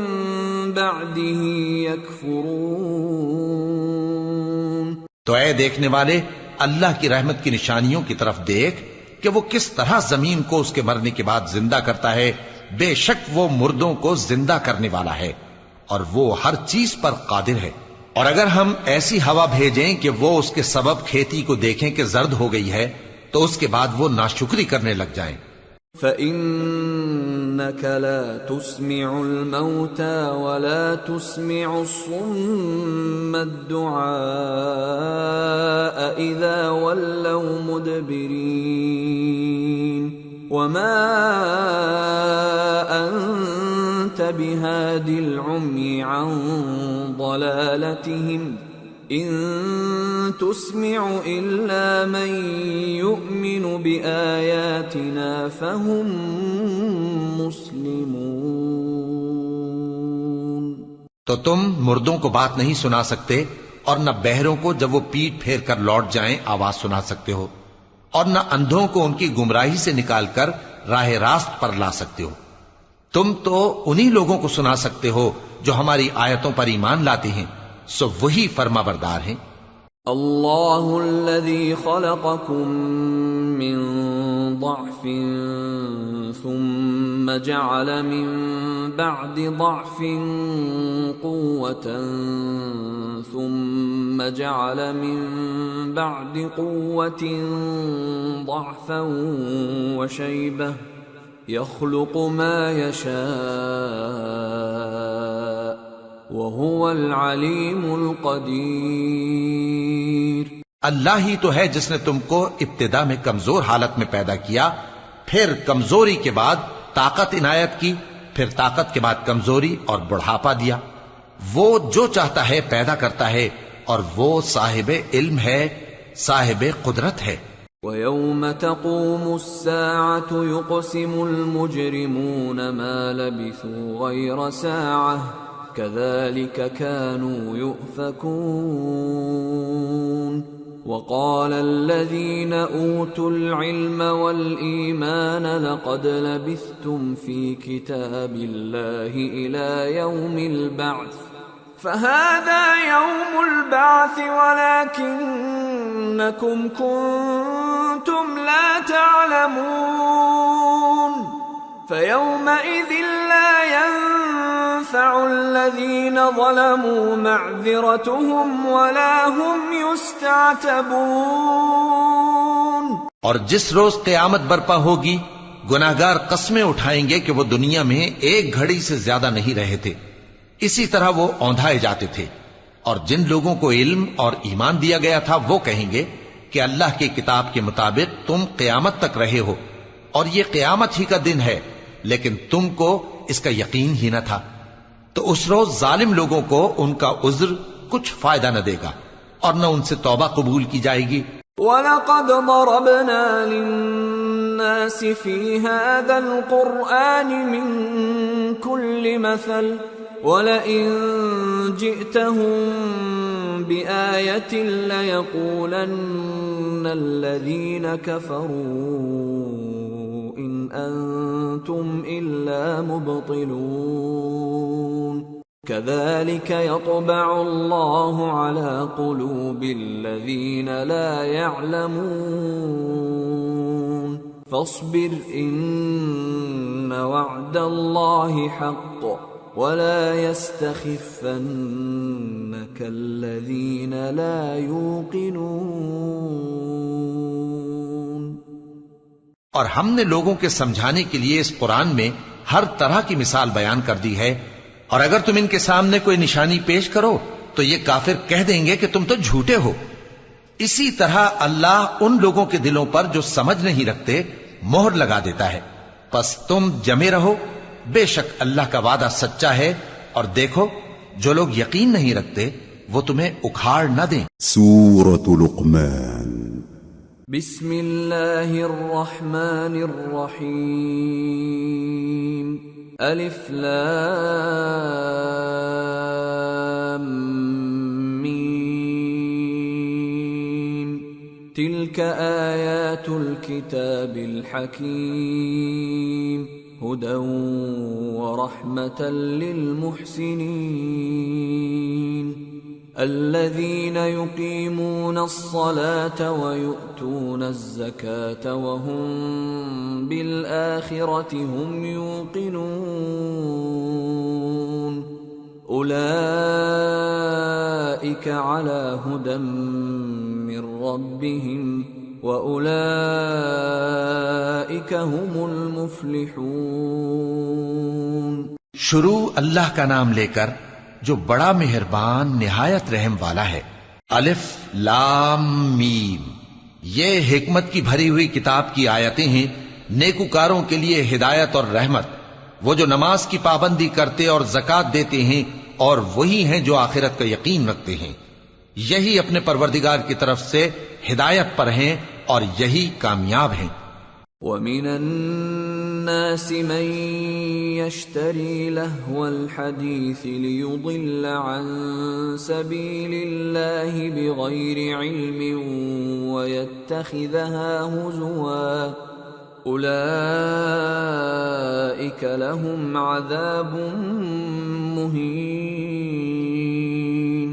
بَعْدِهِ يَكْفُرُونَ۔ تو اے دیکھنے والے اللہ کی رحمت کی نشانیوں کی طرف دیکھ کہ وہ کس طرح زمین کو اس کے مرنے کے بعد زندہ کرتا ہے، بے شک وہ مردوں کو زندہ کرنے والا ہے اور وہ ہر چیز پر قادر ہے۔ اور اگر ہم ایسی ہوا بھیجیں کہ وہ اس کے سبب کھیتی کو دیکھیں کہ زرد ہو گئی ہے تو اس کے بعد وہ ناشکری کرنے لگ جائیں۔ فَإِنَّكَ لَا تُسْمِعُ الْمَوْتَى وَلَا تُسْمِعُ الصُّمَّ الدُّعَاءَ إِذَا وَلَّوْا مُدْبِرِينَ وَمَا أَنْتَ بِهَادِ الْعُمْيِ عَنْ ضَلَالَتِهِمْ إِن تُسْمِعُ إِلَّا مَن يُؤْمِنُ بِآيَاتِنَا فَهُمْ مُسْلِمُونَ۔ تو تم مردوں کو بات نہیں سنا سکتے اور نہ بہروں کو جب وہ پیٹ پھیر کر لوٹ جائیں آواز سنا سکتے ہو، اور نہ اندھوں کو ان کی گمراہی سے نکال کر راہ راست پر لا سکتے ہو۔ تم تو انہی لوگوں کو سنا سکتے ہو جو ہماری آیتوں پر ایمان لاتے ہیں، سو وہی فرما بردار ہیں۔ اللہ الذی خلقکم من ضعف ثم جعل من بعد ضعف قوة ثم جعل من بعد قوة ضعفا وشيبة يخلق ما يشاء وهو العليم القدير۔ اللہ ہی تو ہے جس نے تم کو ابتدا میں کمزور حالت میں پیدا کیا، پھر کمزوری کے بعد طاقت عنایت کی، پھر طاقت کے بعد کمزوری اور بڑھاپا دیا۔ وہ جو چاہتا ہے پیدا کرتا ہے اور وہ صاحب علم ہے، صاحب قدرت ہے۔ وَيَوْمَ تَقُومُ السَّاعَةُ يُقْسِمُ الْمُجْرِمُونَ مَا لَبِثُوا غَيْرَ سَاعَةٍ كذلك كانوا يؤفكون وقال الذين أوتوا العلم والإيمان لقد لبثتم في كتاب الله إلى يوم البعث فهذا يوم البعث ولكنكم كنتم لا تعلمون فيومئذ لا ينفع الذين ظلموا معذرتهم ولا هم يستعتبون۔ اور جس روز قیامت برپا ہوگی گناہگار قسمیں اٹھائیں گے کہ وہ دنیا میں ایک گھڑی سے زیادہ نہیں رہے تھے، اسی طرح وہ اوندھائے جاتے تھے۔ اور جن لوگوں کو علم اور ایمان دیا گیا تھا وہ کہیں گے کہ اللہ کی کتاب کے مطابق تم قیامت تک رہے ہو، اور یہ قیامت ہی کا دن ہے، لیکن تم کو اس کا یقین ہی نہ تھا۔ تو اس روز ظالم لوگوں کو ان کا عذر کچھ فائدہ نہ دے گا اور نہ ان سے توبہ قبول کی جائے گی۔ وَلَقَدْ ضَرَبْنَا لِلنَّاسِ فِي هَذَا الْقُرْآنِ مِنْ كُلِّ مَثَلٍ وَلَئِنْ جِئْتَهُمْ بِآيَةٍ لَيَقُولَنَّ الَّذِينَ كَفَرُوا إِنْ أَنْتُمْ إِلَّا مُبْطِلُونَ كَذَلِكَ يَطْبَعُ اللَّهُ عَلَى قُلُوبِ الَّذِينَ لَا يَعْلَمُونَ فَاصْبِرْ إِنَّ وَعْدَ اللَّهِ حَقٌّ وَلَا يَسْتَخِفَّنَّكَ الَّذِينَ لَا يُوقِنُونَ۔ اور ہم نے لوگوں کے سمجھانے کے لیے اس قرآن میں ہر طرح کی مثال بیان کر دی ہے، اور اگر تم ان کے سامنے کوئی نشانی پیش کرو تو یہ کافر کہہ دیں گے کہ تم تو جھوٹے ہو۔ اسی طرح اللہ ان لوگوں کے دلوں پر جو سمجھ نہیں رکھتے مہر لگا دیتا ہے۔ پس تم جمے رہو، بے شک اللہ کا وعدہ سچا ہے، اور دیکھو جو لوگ یقین نہیں رکھتے وہ تمہیں اکھاڑ نہ دیں۔ سورة لقمان۔ بسم اللہ الرحمن الرحیم۔ الف لام میم تلک آیات الكتاب الحکیم هدى ورحمة للمحسنين الذين يقيمون الصلاة ويؤتون الزكاة وهم بالآخرة هم يوقنون أولئك على هدى من ربهم وَأُولَئِكَ هُمُ الْمُفْلِحُونَ۔ شروع اللہ کا نام لے کر جو بڑا مہربان نہایت رحم والا ہے۔ الف لام میم، یہ حکمت کی بھری ہوئی کتاب کی آیتیں ہیں، نیکوکاروں کے لیے ہدایت اور رحمت، وہ جو نماز کی پابندی کرتے اور زکوٰۃ دیتے ہیں، اور وہی ہیں جو آخرت کا یقین رکھتے ہیں، یہی اپنے پروردگار کی طرف سے ہدایت پر ہیں اور یہی کامیاب ہیں۔ وَمِنَ النَّاسِ مَن يَشْتَرِي لَهْوَ الْحَدِيثِ لِيُضِلَّ عَن سَبِيلِ اللَّهِ بِغَيْرِ عِلْمٍ وَيَتَّخِذَهَا هُزُوًا أُولَئِكَ لَهُمْ عَذَابٌ مُهِينٌ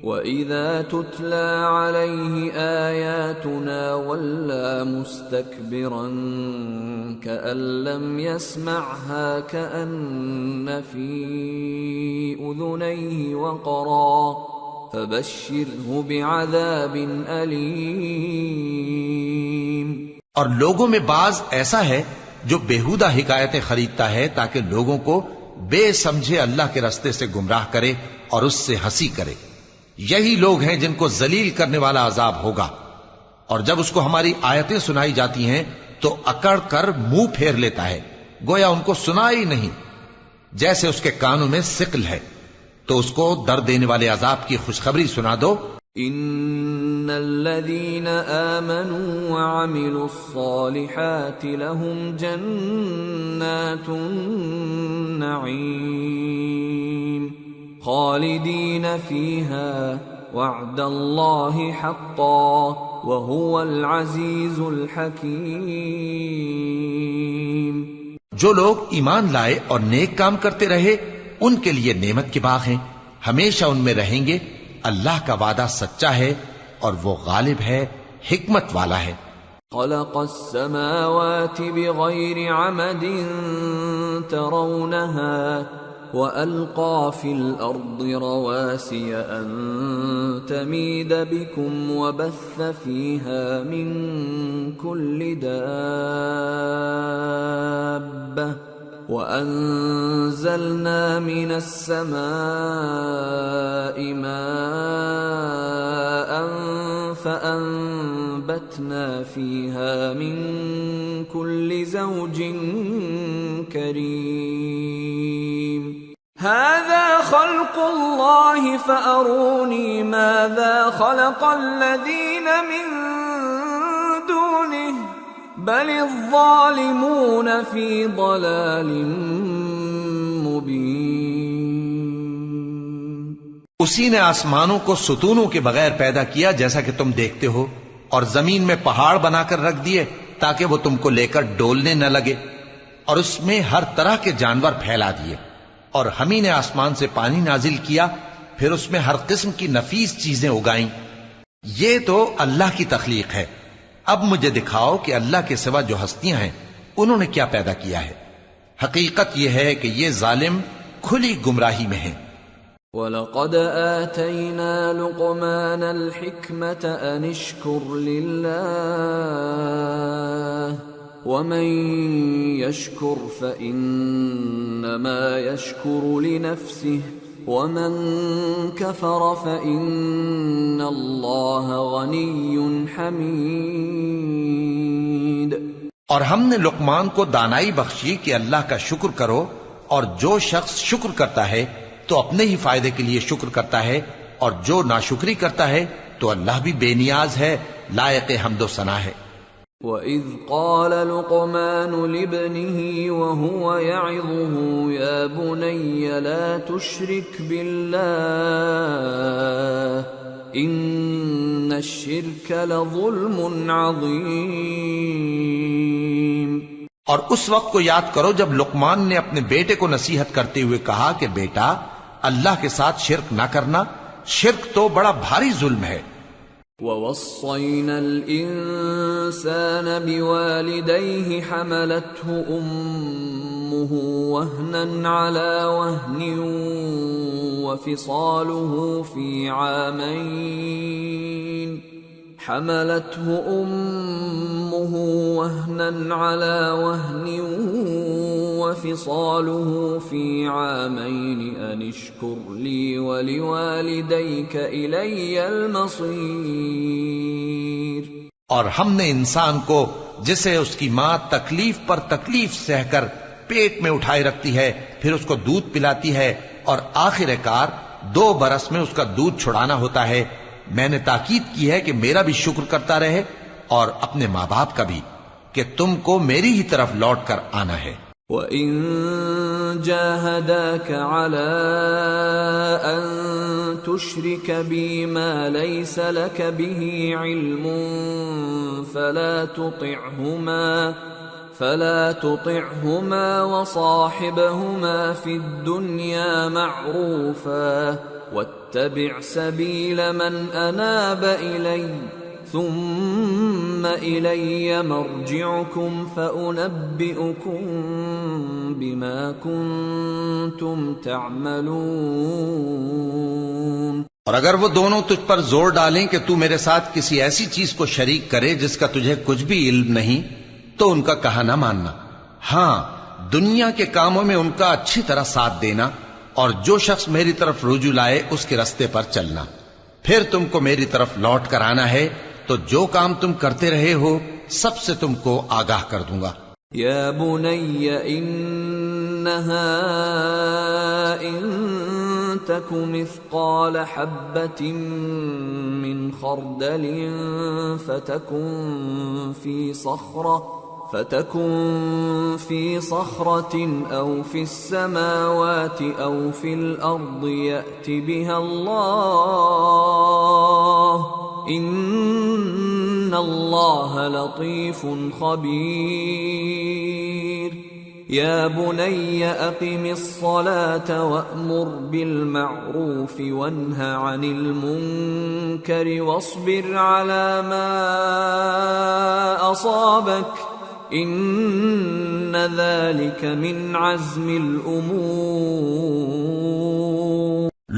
وَإِذَا تُتْلَى عَلَيْهِ آيَاتُنَا وَلَّى مُسْتَكْبِرًا كَأَن لَّمْ يَسْمَعْهَا كَأَنَّ فِي أُذُنَيْهِ وَقْرًا فَبَشِّرْهُ بِعَذَابٍ أَلِيمٍ۔ اور لوگوں میں بعض ایسا ہے جو بیہودہ حکایتیں خریدتا ہے تاکہ لوگوں کو بے سمجھے اللہ کے راستے سے گمراہ کرے اور اس سے ہنسی کرے۔ یہی لوگ ہیں جن کو ذلیل کرنے والا عذاب ہوگا، اور جب اس کو ہماری آیتیں سنائی جاتی ہیں تو اکڑ کر منہ پھیر لیتا ہے، گویا ان کو سنا ہی نہیں، جیسے اس کے کانوں میں ثقل ہے۔ تو اس کو درد دینے والے عذاب کی خوشخبری سنا دو۔ ان الذين آمنوا وعملوا الصالحات لهم جنات النعيم خالدین فیہا وعد اللہ حقا وهو العزیز الحکیم۔ جو لوگ ایمان لائے اور نیک کام کرتے رہے ان کے لیے نعمت کے باغ ہیں، ہمیشہ ان میں رہیں گے۔ اللہ کا وعدہ سچا ہے اور وہ غالب ہے، حکمت والا ہے۔ خلق السماوات بغیر عمد ترونها وألقى في الأرض رواسي أن تميد بكم وبث فيها من كل دابة وأنزلنا من السماء ماء فأنبتنا فيها من كل زوج كريم هذا خلق الله فأروني ماذا خلق الذين من دونه بل الظالمون في ضلال مبين۔ اسی نے آسمانوں کو ستونوں کے بغیر پیدا کیا جیسا کہ تم دیکھتے ہو، اور زمین میں پہاڑ بنا کر رکھ دیے تاکہ وہ تم کو لے کر ڈولنے نہ لگے، اور اس میں ہر طرح کے جانور پھیلا دیے، اور ہم ہی نے آسمان سے پانی نازل کیا، پھر اس میں ہر قسم کی نفیس چیزیں اگائیں۔ یہ تو اللہ کی تخلیق ہے۔ اب مجھے دکھاؤ کہ اللہ کے سوا جو ہستیاں ہیں انہوں نے کیا پیدا کیا ہے۔ حقیقت یہ ہے کہ یہ ظالم کھلی گمراہی میں ہیں۔ وَلَقَدْ آتَيْنَا لُقْمَانَ الْحِكْمَةَ أَنِ اشْكُرْ لِلَّهِ وَمَنْ يَشْكُرْ فَإِنَّمَا يَشْكُرُ لِنَفْسِهِ وَمَنْ كَفَرَ فَإِنَّ اللَّهَ غَنِيٌّ حَمِيدٌ۔ اور ہم نے لقمان کو دانائی بخشی کہ اللہ کا شکر کرو، اور جو شخص شکر کرتا ہے تو اپنے ہی فائدے کے لیے شکر کرتا ہے، اور جو ناشکری کرتا ہے تو اللہ بھی بے نیاز ہے، لائق حمد و ثنا ہے۔ وَإِذْ قَالَ لُقْمَانُ لِابْنِهِ وَهُوَ يَعِظُهُ يَا بُنَيَّ لَا تُشْرِكْ بِاللَّهِ إِنَّ الشِّرْكَ لَظُلْمٌ عَظِيمٌ۔ اور اس وقت کو یاد کرو جب لقمان نے اپنے بیٹے کو نصیحت کرتے ہوئے کہا کہ بیٹا، اللہ کے ساتھ شرک نہ کرنا، شرک تو بڑا بھاری ظلم ہے۔ وَوَصَّيْنَا الْإِنسَانَ بِوَالِدَيْهِ حَمَلَتْهُ أُمُّهُ وَهْنًا عَلَى وَهْنٍ وَفِصَالُهُ فِي عَامَيْنِ أَنِ اشْكُرْ لِي وَلِوَالِدَيْكَ إِلَيَّ الْمَصِيرُ۔ اور ہم نے انسان کو، جسے اس کی ماں تکلیف پر تکلیف سہ کر پیٹ میں اٹھائے رکھتی ہے، پھر اس کو دودھ پلاتی ہے، اور آخر کار 2 برس میں اس کا دودھ چھڑانا ہوتا ہے، میں نے تاکید کی ہے کہ میرا بھی شکر کرتا رہے اور اپنے ماں باپ کا بھی، کہ تم کو میری ہی طرف لوٹ کر آنا ہے۔ وَإِن جَاهَدَاكَ عَلَىٰ أَن تُشْرِكَ بِي مَا لَيْسَ لَكَ بِهِ عِلْمٌ فَلَا تُطِعْهُمَا وَصَاحِبْهُمَا فِي الدُّنْيَا مَعْرُوفًا وَاتَّبِعْ سَبِيلَ مَنْ أَنَابَ إِلَيَّ ثُمَّ إِلَيَّ مَرْجِعُكُمْ فَأُنَبِّئُكُمْ بِمَا كُنْتُمْ تَعْمَلُونَ۔ اور اگر وہ دونوں تجھ پر زور ڈالیں کہ تو میرے ساتھ کسی ایسی چیز کو شریک کرے جس کا تجھے کچھ بھی علم نہیں، تو ان کا کہا نہ ماننا، ہاں دنیا کے کاموں میں ان کا اچھی طرح ساتھ دینا، اور جو شخص میری طرف رجوع لائے اس کے رستے پر چلنا، پھر تم کو میری طرف لوٹ کر آنا ہے، تو جو کام تم کرتے رہے ہو سب سے تم کو آگاہ کر دوں گا۔ یا بنی انہا ان تک مثقال حبة من خردل فتكن في فتكن في صخرة أو في السماوات أو في الأرض يأت بها الله إن الله لطيف خبير يا بني أقم الصلاة وأمر بالمعروف وانه عن المنكر واصبر على ما أصابك إن ذلك من عزم الأمور۔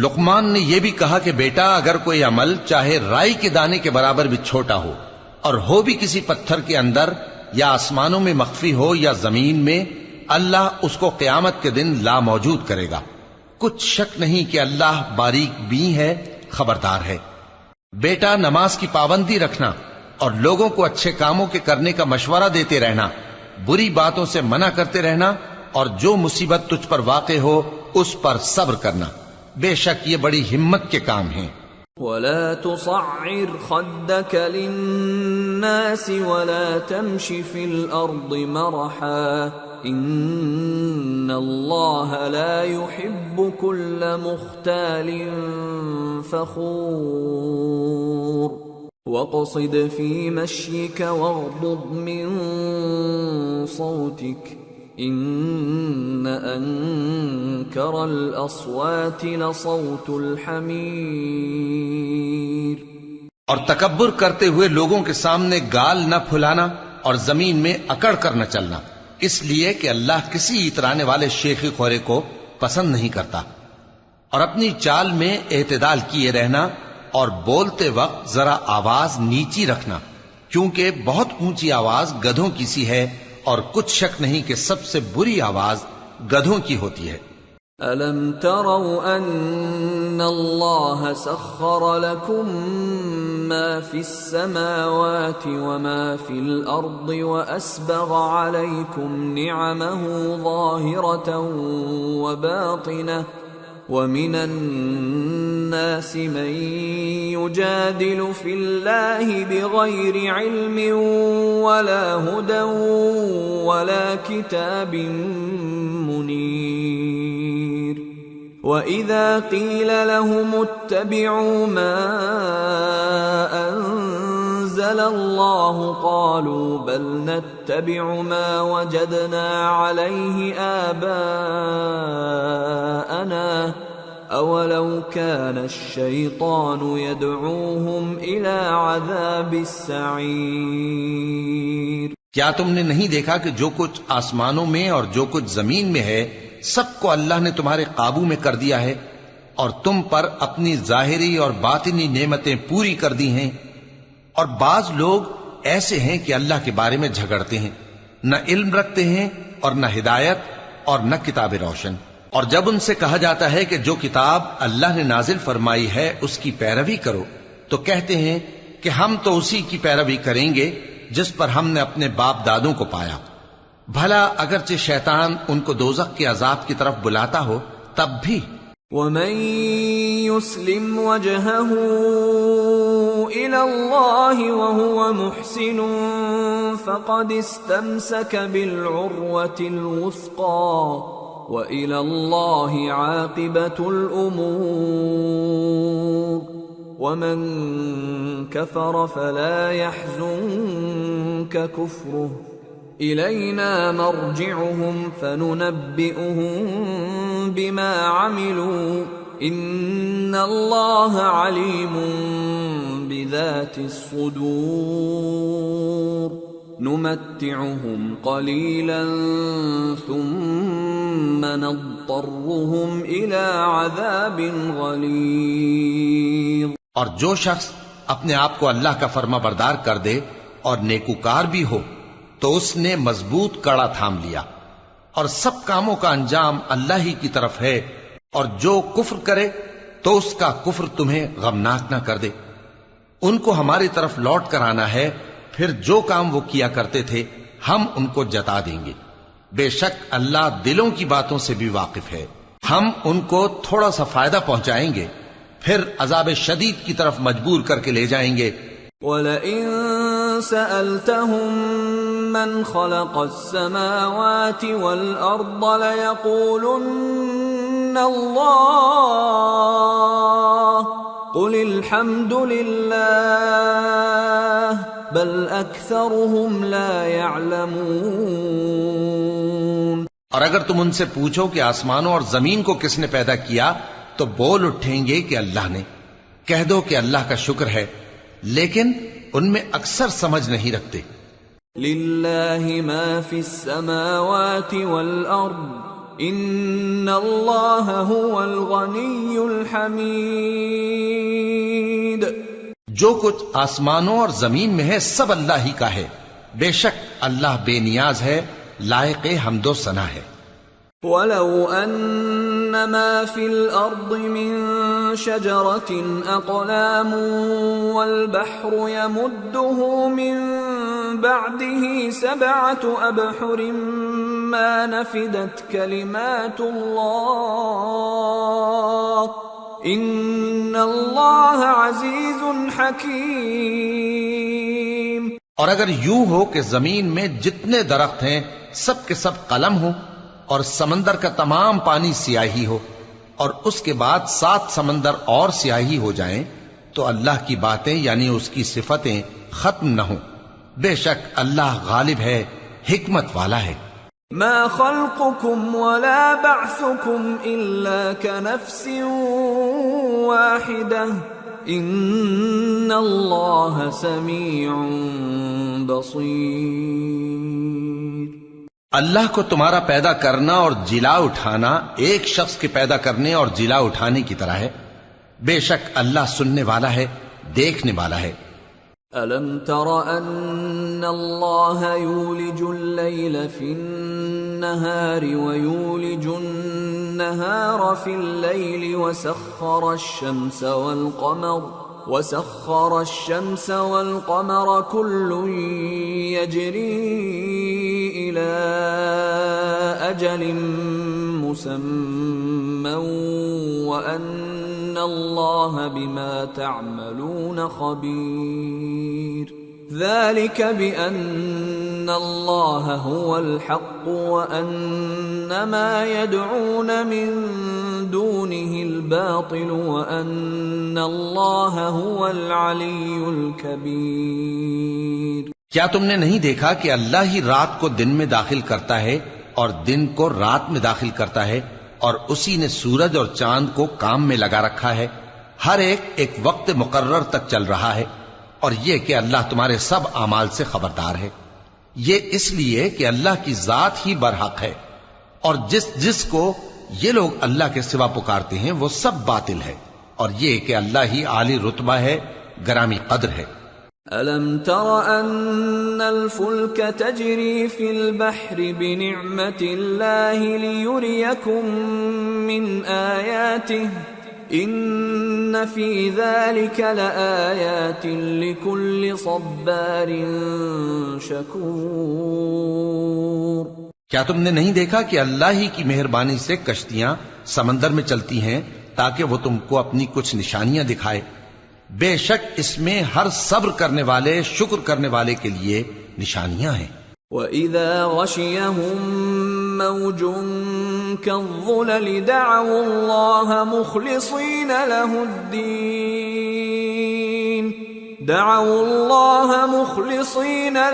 لقمان نے یہ بھی کہا کہ بیٹا اگر کوئی عمل چاہے رائی کے دانے کے برابر بھی چھوٹا ہو اور ہو بھی کسی پتھر کے اندر یا آسمانوں میں مخفی ہو یا زمین میں، اللہ اس کو قیامت کے دن لا موجود کرے گا۔ کچھ شک نہیں کہ اللہ باریک بین ہے، خبردار ہے۔ بیٹا نماز کی پابندی رکھنا اور لوگوں کو اچھے کاموں کے کرنے کا مشورہ دیتے رہنا، بری باتوں سے منع کرتے رہنا، اور جو مصیبت تجھ پر واقع ہو اس پر صبر کرنا، بے شک یہ بڑی ہمت کے کام ہیں۔ ولا تصعر خدك للناس ولا تمش في الأرض مرحا إن الله لا يحب كل مختال فخور واقصد في مشيك واغضض من صوتك إن أنكر الأصوات لصوت الحمير۔ اور تکبر کرتے ہوئے لوگوں کے سامنے گال نہ پھلانا اور زمین میں اکڑ کر نہ چلنا، اس لیے کہ اللہ کسی اترانے والے شیخی خورے کو پسند نہیں کرتا۔ اور اپنی چال میں اعتدال کیے رہنا اور بولتے وقت ذرا آواز نیچی رکھنا، کیونکہ بہت اونچی آواز گدھوں کی سی ہے اور کچھ شک نہیں کہ سب سے بری آواز گدھوں کی ہوتی ہے۔ أَلَمْ تَرَوْا أَنَّ اللَّهَ سَخَّرَ لَكُم مَّا فِي السَّمَاوَاتِ وَمَا فِي الْأَرْضِ وَأَسْبَغَ عَلَيْكُمْ نِعَمَهُ ظَاهِرَةً وَبَاطِنَةً وَمِنَ النَّاسِ مَن يُجَادِلُ فِي اللَّهِ بِغَيْرِ عِلْمٍ وَلَا هُدًى وَلَا كِتَابٍ مُنِيرٍ وَإِذَا قِيلَ لَهُمُ اتَّبِعُوا مَا أَنزَلَ اللَّهُ قَالُوا بَلْ نَتَّبِعُ مَا وَجَدْنَا عَلَيْهِ آبَاءَنَا أَوَلَوْ كَانَ الشَّيْطَانُ يَدْعُوهُمْ إِلَى عَذَابِ السَّعِيرِ۔ کیا تم نے نہیں دیکھا کہ جو کچھ آسمانوں میں اور جو کچھ زمین میں ہے سب کو اللہ نے تمہارے قابو میں کر دیا ہے، اور تم پر اپنی ظاہری اور باطنی نعمتیں پوری کر دی ہیں، اور بعض لوگ ایسے ہیں کہ اللہ کے بارے میں جھگڑتے ہیں، نہ علم رکھتے ہیں اور نہ ہدایت اور نہ کتاب روشن۔ اور جب ان سے کہا جاتا ہے کہ جو کتاب اللہ نے نازل فرمائی ہے اس کی پیروی کرو، تو کہتے ہیں کہ ہم تو اسی کی پیروی کریں گے جس پر ہم نے اپنے باپ دادوں کو پایا۔ بھلا اگرچہ شیطان ان کو دوزخ کے عذاب کی طرف بلاتا ہو تب بھی۔ وَمَن يُسْلِمْ وَجْهَهُ إِلَى اللَّهِ وَهُوَ مُحْسِنٌ فَقَدِ اسْتَمْسَكَ بِالْعُرْوَةِ الْوُثْقَى وَإِلَى اللَّهِ عَاقِبَةُ الْأُمُورِ وَمَن كَفَرَ فَلَا يَحْزُنكَ كُفْرُهُ إِلَيْنَا مَرْجِعُهُمْ فَنُنَبِّئُهُم بِمَا عَمِلُوا إِنَّ اللَّهَ عَلِيمٌ بِذَاتِ الصُّدُورِ نُمَتِّعُهُمْ قَلِيلًا ثُمَّ نَضْطَرُّهُمْ إِلَى عَذَابٍ غَلِيظٍ۔ اور جو شخص اپنے آپ کو اللہ کا فرما بردار کر دے اور نیکوکار بھی ہو تو اس نے مضبوط کڑا تھام لیا، اور سب کاموں کا انجام اللہ ہی کی طرف ہے، اور جو کفر کرے تو اس کا کفر تمہیں غمناک نہ کر دے۔ ان کو ہماری طرف لوٹ کر آنا ہے، پھر جو کام وہ کیا کرتے تھے ہم ان کو جتا دیں گے۔ بے شک اللہ دلوں کی باتوں سے بھی واقف ہے۔ ہم ان کو تھوڑا سا فائدہ پہنچائیں گے، پھر عذاب شدید کی طرف مجبور کر کے لے جائیں گے۔ وَلَئِن سَأَلْتَهُم من خلق السماوات والأرض ليقولن الله قل الحمد لله بل أكثرهم لا يعلمون۔ اور اگر تم ان سے پوچھو کہ آسمانوں اور زمین کو کس نے پیدا کیا تو بول اٹھیں گے کہ اللہ نے۔ کہہ دو کہ اللہ کا شکر ہے، لیکن ان میں اکثر سمجھ نہیں رکھتے۔ للہ ما فی السماوات والارض ان اللہ هو الغنی الحمید۔ جو کچھ آسمانوں اور زمین میں ہے سب اللہ ہی کا ہے، بے شک اللہ بے نیاز ہے، لائق حمد و ثنا ہے۔ وَلَوْ أَنَّ مَا فِي الْأَرْضِ مِن شَجَرَةٍ أَقْلَامٌ وَالْبَحْرُ يَمُدُّهُ مِن بَعْدِهِ سَبْعَةُ أَبْحُرٍ مَا نَفِدَتْ كَلِمَاتُ اللَّهِ إِنَّ اللَّهَ عَزِيزٌ حَكِيمٌ۔ اور اگر یوں ہو کہ زمین میں جتنے درخت ہیں سب کے سب قلم ہو، اور سمندر کا تمام پانی سیاہی ہو، اور اس کے بعد 7 سمندر اور سیاہی ہو جائیں، تو اللہ کی باتیں یعنی اس کی صفتیں ختم نہ ہوں۔ بے شک اللہ غالب ہے، حکمت والا ہے۔ ما خلقكم ولا بعثكم إلا كنفس واحدة إن الله سميع بصير۔ اللہ کو تمہارا پیدا کرنا اور جلا اٹھانا ایک شخص کے پیدا کرنے اور جلا اٹھانے کی طرح ہے، بے شک اللہ سننے والا ہے، دیکھنے والا ہے۔ أَلَمْ تَرَ أَنَّ اللَّهَ يُولِجُ اللَّيْلَ فِي النَّهَارِ وَيُولِجُ النَّهَارَ فِي اللَّيْلِ وَسَخَّرَ الشَّمْسَ وَالْقَمَرَ كُلٌّ يَجْرِي إِلَى أَجَلٍ مُّسَمًّى وَأَنَّ اللَّهَ بِمَا تَعْمَلُونَ خَبِيرٌ۔ ذَلِكَ بِأَنَّ اللَّهَ هُوَ الْحَقُّ وَأَنَّ مَا يَدْعُونَ مِن دُونِهِ الْبَاطِلُ وَأَنَّ اللَّهَ هُوَ الْعَلِيُّ الْكَبِيرُ۔ کیا تم نے نہیں دیکھا کہ اللہ ہی رات کو دن میں داخل کرتا ہے اور دن کو رات میں داخل کرتا ہے، اور اسی نے سورج اور چاند کو کام میں لگا رکھا ہے، ہر ایک وقت مقرر تک چل رہا ہے، اور یہ کہ اللہ تمہارے سب اعمال سے خبردار ہے۔ یہ اس لیے کہ اللہ کی ذات ہی برحق ہے، اور جس کو یہ لوگ اللہ کے سوا پکارتے ہیں وہ سب باطل ہے، اور یہ کہ اللہ ہی عالی رتبہ ہے، گرامی قدر ہے۔ أَلَمْ تَرَ أَنَّ الْفُلْكَ تَجْرِي فِي الْبَحْرِ بِنِعْمَةِ اللَّهِ لِيُرِيَكُم مِّنْ آيَاتِهِ إِنَّ فِي ذَلِكَ لَآيَاتٍ لِكُلِّ صَبَّارٍ شَكُورٍ۔ کیا تم نے نہیں دیکھا کہ اللہ ہی کی مہربانی سے کشتیاں سمندر میں چلتی ہیں تاکہ وہ تم کو اپنی کچھ نشانیاں دکھائے؟ بے شک اس میں ہر صبر کرنے والے، شکر کرنے والے کے لیے نشانیاں ہیں۔ وَإِذَا غَشِيَهُم مَّوْجٌ كَالظُّلَلِ دَعَوُا اللَّهَ مُخْلِصِينَ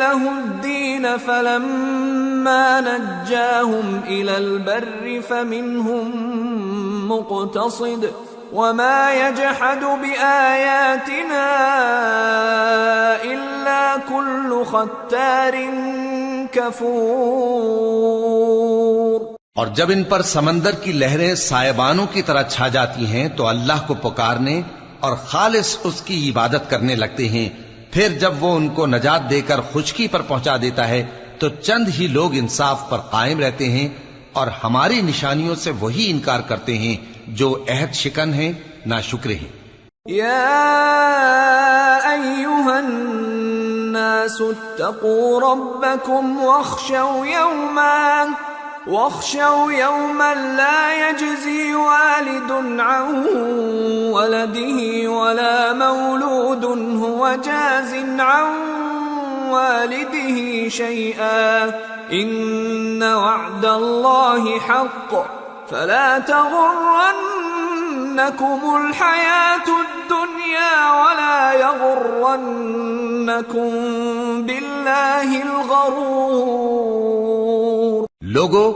لَهُ الدِّينَ فَلَمَّا نَجَّاهُمْ إِلَى الْبَرِّ فَمِنْهُم مُّقْتَصِدٌ وَمَا يَجْحَدُ بِآيَاتِنَا إِلَّا كُلُّ خَتَّارٍ كَفُورٍ۔ اور جب ان پر سمندر کی لہریں سائبانوں کی طرح چھا جاتی ہیں تو اللہ کو پکارنے اور خالص اس کی عبادت کرنے لگتے ہیں، پھر جب وہ ان کو نجات دے کر خشکی پر پہنچا دیتا ہے تو چند ہی لوگ انصاف پر قائم رہتے ہیں، اور ہماری نشانیوں سے وہی انکار کرتے ہیں جو عہد شکن ہیں، ناشکرے ہیں۔ یا ایھا الناس اتقوا ربکم واخشوا یوما لا یجزی والد عن ولده ولا مولود هو جاز عن والده شيئا إن وعد الله حق فلا تغرنكم الحياة الدنيا ولا يغرنكم بالله الغرور. لوگو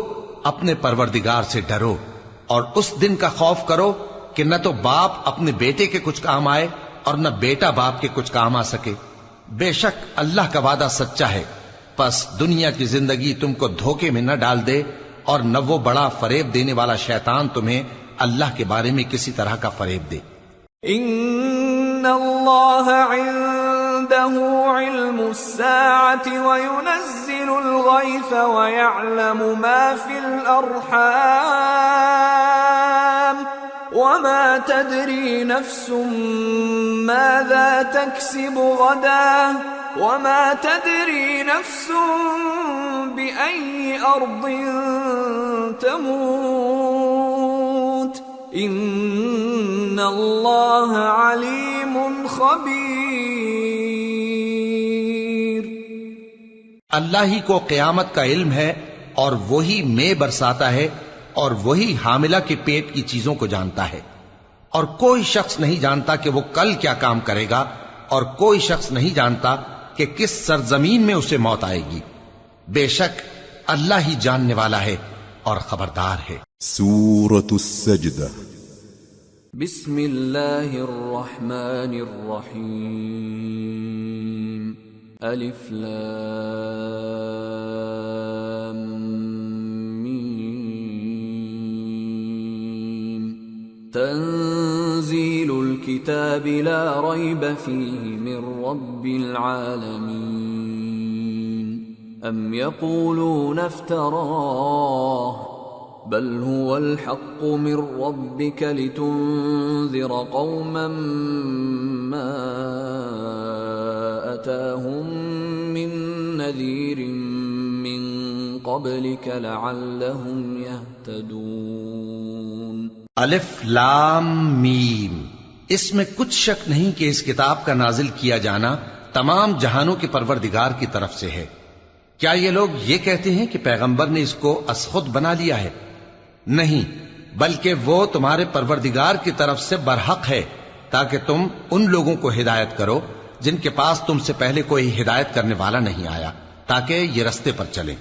اپنے پروردگار سے ڈرو اور اس دن کا خوف کرو کہ نہ تو باپ اپنے بیٹے کے کچھ کام آئے اور نہ بیٹا باپ کے کچھ کام آ سکے. بے شک اللہ کا وعدہ سچا ہے، پس دنیا کی زندگی تم کو دھوکے میں نہ ڈال دے اور نہ وہ بڑا فریب دینے والا شیطان تمہیں اللہ کے بارے میں کسی طرح کا فریب دے. ان اللہ عنده علم الساعة وينزل الغيث ويعلم ما في الأرحام وما تدري نفس ماذا تكسب غدا وما تدري نفس بأي أرض تموت ان اللہ علیم خبیر. اللہ ہی کو قیامت کا علم ہے اور وہی مے برساتا ہے اور وہی حاملہ کے پیٹ کی چیزوں کو جانتا ہے، اور کوئی شخص نہیں جانتا کہ وہ کل کیا کام کرے گا، اور کوئی شخص نہیں جانتا کہ کس سرزمین میں اسے موت آئے گی. بے شک اللہ ہی جاننے والا ہے اور خبردار ہے. سورة السجدة. بسم اللہ الرحمن الرحیم. الف لام میم. تنزیل الكتاب لا ریب فیہ من رب العالمین. ام یقولون افتراہ بل هو الحق من ربك لتنذر قوما ما أتاهم من نذير من قبلك لعلهم يهتدون. الف لام میم. اس میں کچھ شک نہیں کہ اس کتاب کا نازل کیا جانا تمام جہانوں کے پروردگار کی طرف سے ہے. کیا یہ لوگ یہ کہتے ہیں کہ پیغمبر نے اس کو از خود بنا لیا ہے؟ نہیں، بلکہ وہ تمہارے پروردگار کی طرف سے برحق ہے تاکہ تم ان لوگوں کو ہدایت کرو جن کے پاس تم سے پہلے کوئی ہدایت کرنے والا نہیں آیا، تاکہ یہ رستے پر چلیں.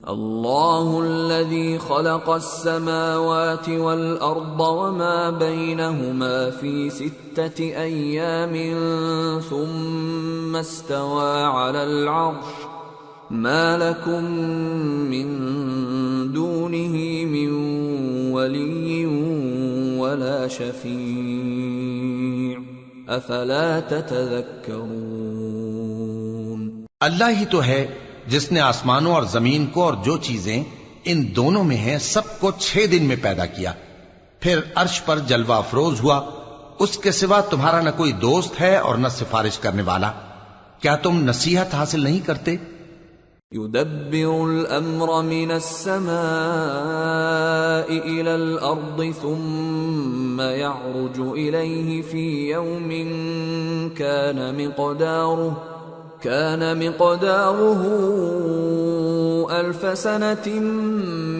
اللہ الذي خلق السماوات والأرض وما بينهما في 6 أيام ثم استوى على العرش ما لكم من دونه من ولي ولا شفيع افلا تتذكرون. اللہ ہی تو ہے جس نے آسمانوں اور زمین کو اور جو چیزیں ان دونوں میں ہیں سب کو 6 دن میں پیدا کیا، پھر عرش پر جلوہ افروز ہوا. اس کے سوا تمہارا نہ کوئی دوست ہے اور نہ سفارش کرنے والا. کیا تم نصیحت حاصل نہیں کرتے؟ يدبر الأمر من السماء إلى الأرض ثم يعرج إليه في يوم كان مقداره 1000 سنة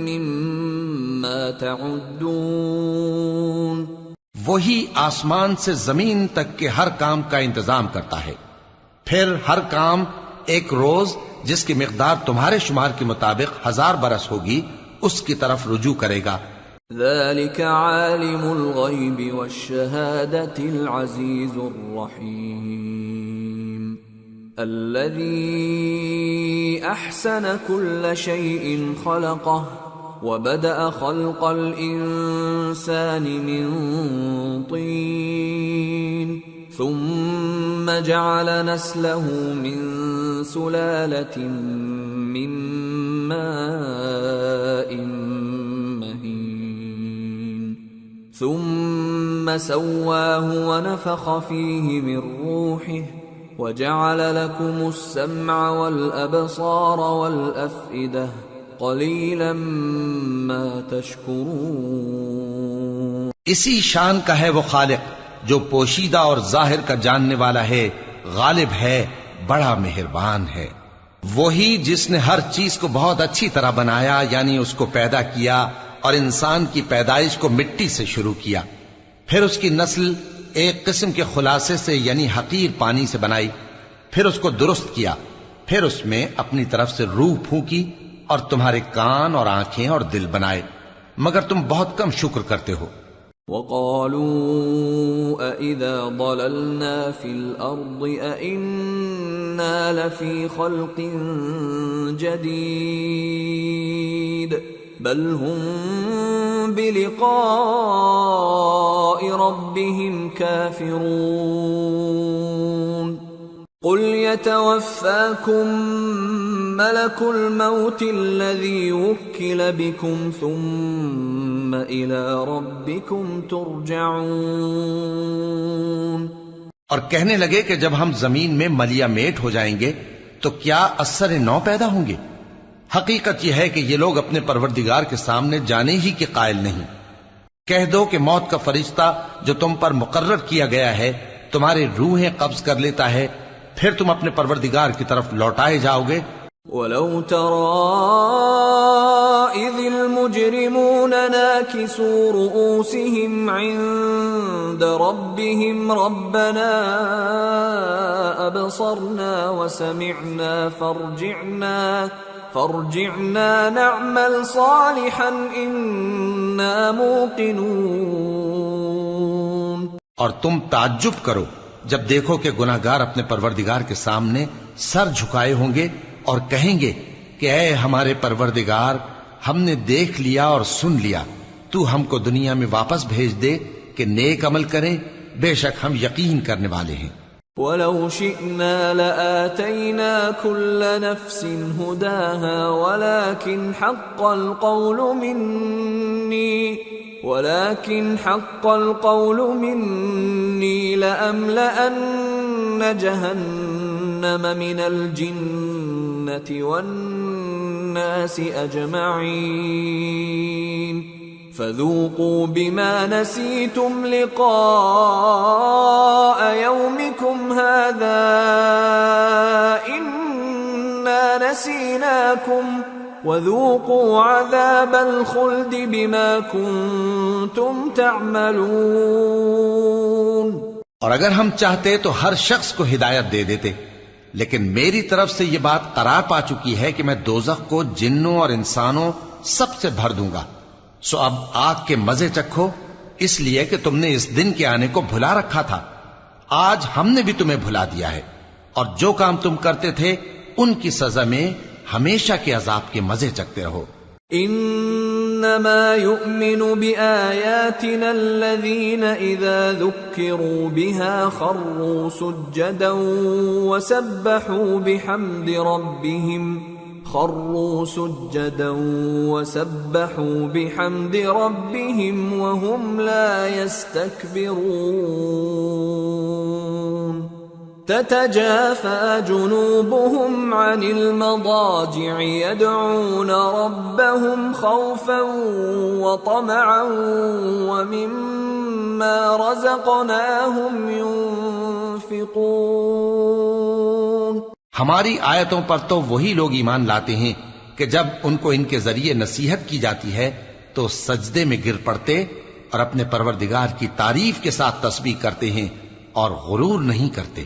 مما تعدون. وہی آسمان سے زمین تک کے ہر کام کا انتظام کرتا ہے، پھر ہر کام ایک روز جس کی مقدار تمہارے شمار کے مطابق 1000 برس ہوگی اس کی طرف رجوع کرے گا. ذلك عالم الغیب والشہادة العزیز الرحیم الذي احسن كل شيء خلقه وبدأ خلق الإنسان من طين ثم جعل نسله من سلالة من ماء مهين ثم سواه ونفخ فيه من روحه وجعل لكم السمع والأبصار والأفئدة قلیلا ما تشکرون. اسی شان کا ہے وہ خالق جو پوشیدہ اور ظاہر کا جاننے والا ہے، غالب ہے، بڑا مہربان ہے۔ وہی جس نے ہر چیز کو بہت اچھی طرح بنایا، یعنی اس کو پیدا کیا اور انسان کی پیدائش کو مٹی سے شروع کیا، پھر اس کی نسل ایک قسم کے خلاصے سے یعنی حقیر پانی سے بنائی، پھر اس کو درست کیا، پھر اس میں اپنی طرف سے روح پھونکی اور تمہارے کان اور آنکھیں اور دل بنائے، مگر تم بہت کم شکر کرتے ہو۔ وَقَالُوا أَإِذَا ضَلَلْنَا فِي الْأَرْضِ أَإِنَّا لَفِي خَلْقٍ جَدِيدٍ بَلْ هُمْ بِلِقَاءِ رَبِّهِمْ كَافِرُونَ قُلْ يَتَوَفَّاكُمْ مَلَكُ الْمَوْتِ الَّذِي وُكِّلَ بِكُمْ ثُمَّ إِلَى رَبِّكُمْ تُرْجَعُونَ۔ اور کہنے لگے کہ جب ہم زمین میں ملیا میٹ ہو جائیں گے تو کیا اثر نو پیدا ہوں گے؟ حقیقت یہ ہے کہ یہ لوگ اپنے پروردگار کے سامنے جانے ہی کے قائل نہیں۔ کہہ دو کہ موت کا فرشتہ جو تم پر مقرر کیا گیا ہے تمہاری روحیں قبض کر لیتا ہے، پھر تم اپنے پروردگار کی طرف لوٹائے جاؤ گے۔ وَلَوْ تَرَىٰ إِذِ الْمُجْرِمُونَ نَاكِسُو رُءُوسِهِمْ عِندَ رَبِّهِمْ رَبَّنَا أَبْصَرْنَا وَسَمِعْنَا فَارْجِعْنَا نَعْمَلْ صَالِحًا إِنَّا مُوقِنُونَ۔ اور تم تعجب کرو جب دیکھو کہ گناہگار اپنے پروردگار کے سامنے سر جھکائے ہوں گے اور کہیں گے کہ اے ہمارے پروردگار، ہم نے دیکھ لیا اور سن لیا، تو ہم کو دنیا میں واپس بھیج دے کہ نیک عمل کریں، بے شک ہم یقین کرنے والے ہیں۔ وَلَوْ شِئْنَا لَآتَيْنَا كُلَّ نَفْسٍ هُدَاهَا وَلَكِنْ حَقَّ الْقَوْلُ مِنِّي لَأَمْلَأَنَّ جَهَنَّمَ مِنَ الْجِنَّةِ وَالنَّاسِ أَجْمَعِينَ فَذُوقُوا بِمَا نَسِيتُمْ لِقَاءَ يَوْمِكُمْ هَذَا إِنَّا نَسِينَاكُمْ وَذُوقُوا عَذَابَ الْخُلْدِ بِمَا كُنتُمْ تَعْمَلُونَ۔ اور اگر ہم چاہتے تو ہر شخص کو ہدایت دے دیتے، لیکن میری طرف سے یہ بات قرار پا چکی ہے کہ میں دوزخ کو جنوں اور انسانوں سب سے بھر دوں گا، سو اب آگ کے مزے چکھو، اس لیے کہ تم نے اس دن کے آنے کو بھلا رکھا تھا۔ آج ہم نے بھی تمہیں بھلا دیا ہے، اور جو کام تم کرتے تھے ان کی سزا میں ہمیشہ کے عذاب کے مزے چکتے رہو۔ انما يؤمن بآياتنا الذين اذا ذكروا بها خروا سجدا وسبحوا بحمد ربهم وهم لا يستكبرون تتجافى جنوبهم عن المضاجع يدعون ربهم خوفا وطمعا ومما رزقناهم ينفقون۔ ہماری آیتوں پر تو وہی لوگ ایمان لاتے ہیں کہ جب ان کو ان کے ذریعے نصیحت کی جاتی ہے تو سجدے میں گر پڑتے اور اپنے پروردگار کی تعریف کے ساتھ تسبیح کرتے ہیں اور غرور نہیں کرتے۔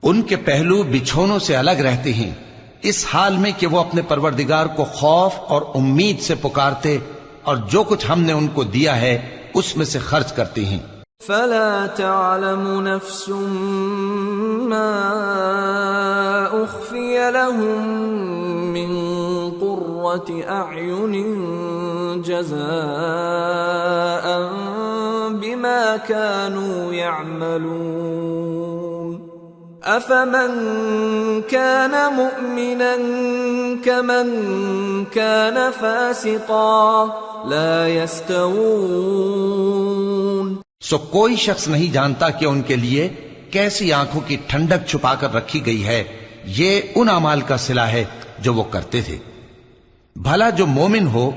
ان کے پہلو بچھونوں سے الگ رہتے ہیں، اس حال میں کہ وہ اپنے پروردگار کو خوف اور امید سے پکارتے اور جو کچھ ہم نے ان کو دیا ہے اس میں سے خرچ کرتے ہیں۔ فلا تعلم نفس ما اخفي لهم من قرة اعين جزاء بما كانوا يعملون افمن كان مؤمنا كمن كان فاسقا لا يستوون۔ سو کوئی شخص نہیں جانتا کہ ان کے لیے کیسی آنکھوں کی ٹھنڈک چھپا کر رکھی گئی ہے، یہ ان اعمال کا صلہ ہے جو وہ کرتے تھے۔ بھلا جو مومن ہو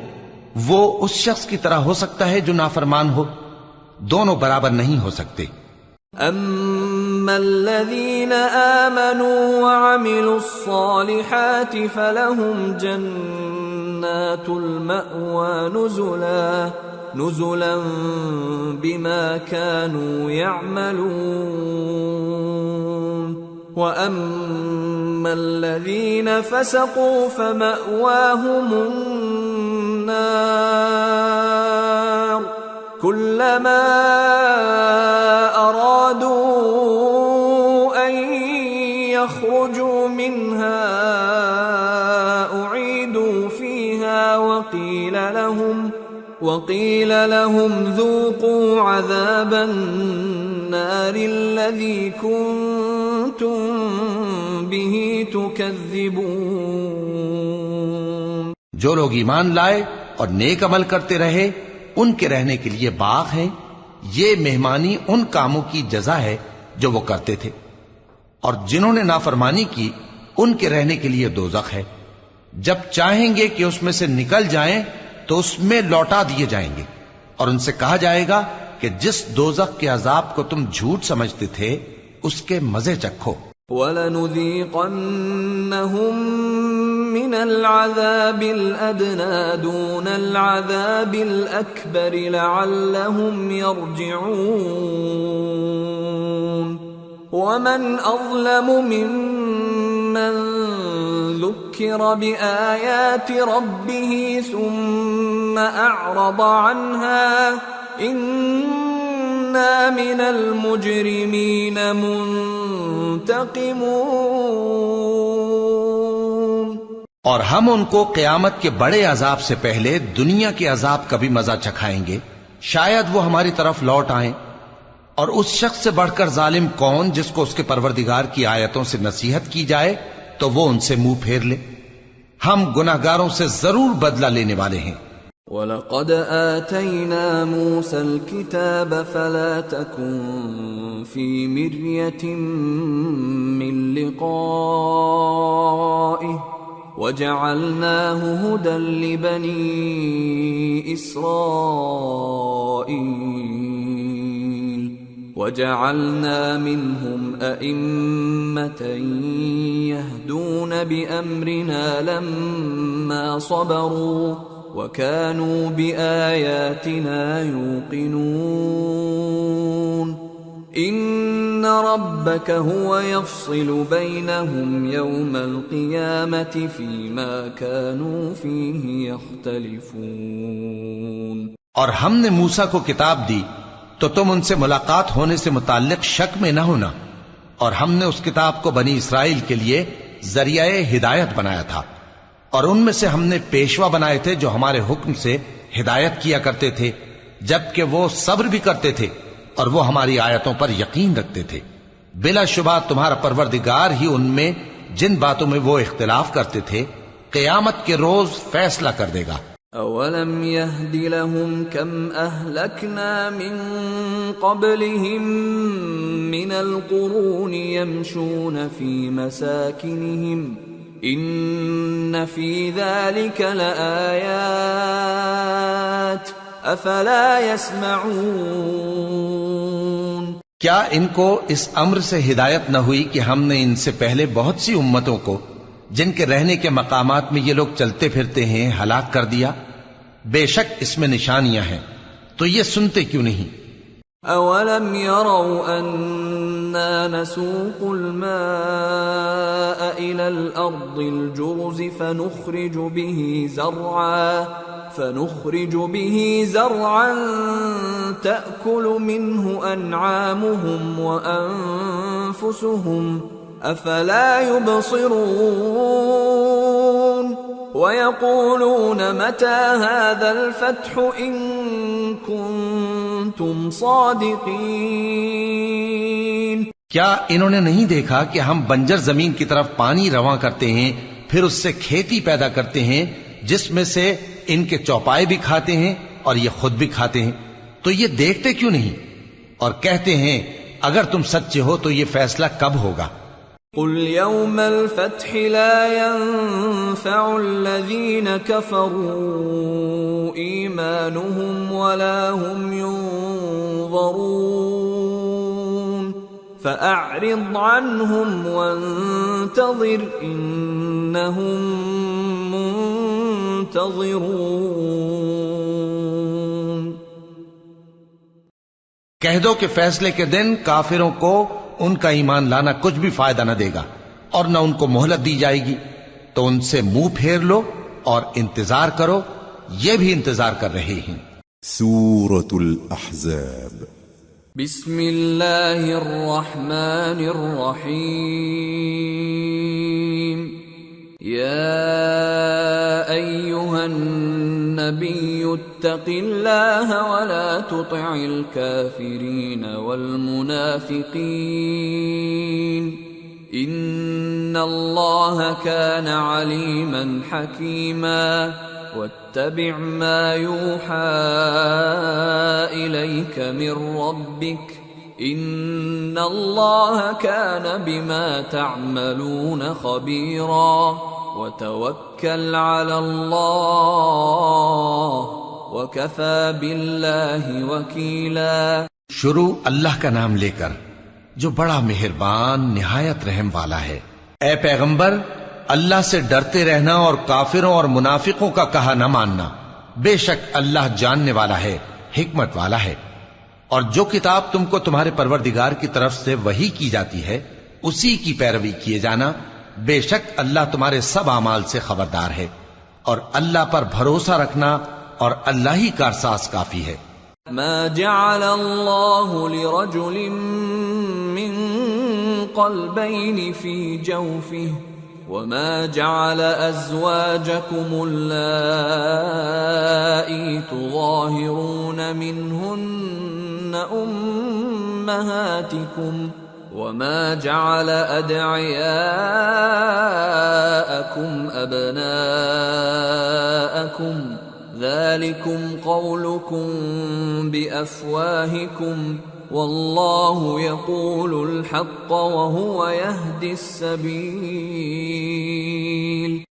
وہ اس شخص کی طرح ہو سکتا ہے جو نافرمان ہو؟ دونوں برابر نہیں ہو سکتے۔ أما الذين آمنوا وعملوا الصالحات فلهم جنات المأوى نزلا بما كانوا يعملون وأما الذين فسقوا فمأواهم النار كلما أرادوا أن يخرجوا منها أعيدوا فيها وقيل لهم ذوقوا عذاب النار الذي كنتم به تكذبون. جو لوگ ایمان لائے اور نیک عمل کرتے رہے ان کے رہنے کے لیے باغ ہیں. یہ مہمانی ان کاموں کی جزا ہے جو وہ کرتے تھے. اور جنہوں نے نافرمانی کی ان کے رہنے کے لیے دوزخ ہے. جب چاہیں گے کہ اس میں سے نکل جائیں تو اس میں لوٹا دیے جائیں گے اور ان سے کہا جائے گا کہ جس دوزخ کے عذاب کو تم جھوٹ سمجھتے تھے اس کے مزے چکھو. وَلَنُذِيقَنَّهُم مِّنَ الْعَذَابِ الْأَدْنَىٰ دُونَ الْعَذَابِ الْأَكْبَرِ لَعَلَّهُمْ يَرْجِعُونَ. وَمَنْ أَظْلَمُ مِمَّن ذُكِّرَ بِآيَاتِ رَبِّهِ ثُمَّ أَعْرَضَ عَنْهَا إِنَّا مِنَ الْمُجْرِمِينَ مُنْتَقِمُونَ. اور ہم ان کو قیامت کے بڑے عذاب سے پہلے دنیا کے عذاب کا بھی مزہ چکھائیں گے. شاید وہ ہماری طرف لوٹ آئیں. اور اس شخص سے بڑھ کر ظالم کون جس کو اس کے پروردگار کی آیتوں سے نصیحت کی جائے تو وہ ان سے منہ پھیر لے. ہم گناہگاروں سے ضرور بدلہ لینے والے ہیں. وَلَقَدْ آتَيْنَا مُوسَى الْكِتَابَ فَلَا تَكُنْ فِي مِرْيَةٍ مِّن لِقَائِهِ وَجَعَلْنَاهُ هُدًى لِبَنِي إِسْرَائِيلَ وَجَعَلْنَا مِنْهُمْ أَئِمَّةً يَهْدُونَ بِأَمْرِنَا لَمَّا صَبَرُوا وَكَانُوا بِآيَاتِنَا يُوقِنُونَ. إِنَّ رَبَّكَ هُوَ يَفْصِلُ بَيْنَهُمْ يَوْمَ الْقِيَامَةِ فِيمَا كَانُوا فِيهِ يَخْتَلِفُونَ. اور ہم نے موسیٰ کو کتاب دی تو تم ان سے ملاقات ہونے سے متعلق شک میں نہ ہونا. اور ہم نے اس کتاب کو بنی اسرائیل کے لیے ذریعہ ہدایت بنایا تھا. اور ان میں سے ہم نے پیشوا بنائے تھے جو ہمارے حکم سے ہدایت کیا کرتے تھے جبکہ وہ صبر بھی کرتے تھے اور وہ ہماری آیتوں پر یقین رکھتے تھے. بلا شبہ تمہارا پروردگار ہی ان میں جن باتوں میں وہ اختلاف کرتے تھے قیامت کے روز فیصلہ کر دے گا. اولم يهد لهم كم اهلكنا من قبلهم من القرون يمشون في مساكنهم ان في ذلك لآيات افلا يسمعون. کیا ان کو اس امر سے ہدایت نہ ہوئی کہ ہم نے ان سے پہلے بہت سی امتوں کو جن کے رہنے کے مقامات میں یہ لوگ چلتے پھرتے ہیں ہلاک کر دیا؟ بے شک اس میں نشانیاں ہیں تو یہ سنتے کیوں نہیں؟ اولم يروا انا نسوق الماء الى الارض الجرز فنخرج به زرعا تأكل منه انعامهم وانفسهم افلا يبصرون ويقولون متى هذا الفتح ان كنتم صادقين. کیا انہوں نے نہیں دیکھا کہ ہم بنجر زمین کی طرف پانی رواں کرتے ہیں پھر اس سے کھیتی پیدا کرتے ہیں جس میں سے ان کے چوپائے بھی کھاتے ہیں اور یہ خود بھی کھاتے ہیں؟ تو یہ دیکھتے کیوں نہیں اور کہتے ہیں اگر تم سچے ہو تو یہ فیصلہ کب ہوگا؟ قل يوم الفتح لا ينفع الذين كفروا إيمانهم ولا هم ينظرون فأعرض عنهم وانتظر إنهم منتظرون۔ کہہ دو کہ فیصلے کے دن کافروں کو ان کا ایمان لانا کچھ بھی فائدہ نہ دے گا اور نہ ان کو مہلت دی جائے گی، تو ان سے منہ پھیر لو اور انتظار کرو، یہ بھی انتظار کر رہے ہیں۔ سورة الأحزاب بسم اللہ الرحمن الرحیم۔ یا ایہا النبی اتق اللہ ولا تطع الكافرین والمنافقین ان اللہ کان علیما حکیما واتبع ما يوحى إليك من ربك إن الله كان بما تعملون خبيرا وتوكل على الله وكفى بالله وكيلا۔ شروع اللہ کا نام لے کر جو بڑا مہربان نہایت رحم والا ہے۔ اے پیغمبر، اللہ سے ڈرتے رہنا اور کافروں اور منافقوں کا کہا نہ ماننا، بے شک اللہ جاننے والا ہے، حکمت والا ہے۔ اور جو کتاب تم کو تمہارے پروردگار کی طرف سے وحی کی جاتی ہے اسی کی پیروی کیے جانا، بے شک اللہ تمہارے سب اعمال سے خبردار ہے، اور اللہ پر بھروسہ رکھنا اور اللہ ہی کارساز کافی ہے۔ ما جعل اللہ لرجل من قلبین فی جوفہ وما جعل أزواجكم اللائي تظاهرون منهن أمهاتكم وما جعل أدعياءكم أبناءكم ذلكم قولكم بأفواهكم واللہ یقول الحق وہو یہدی السبیل۔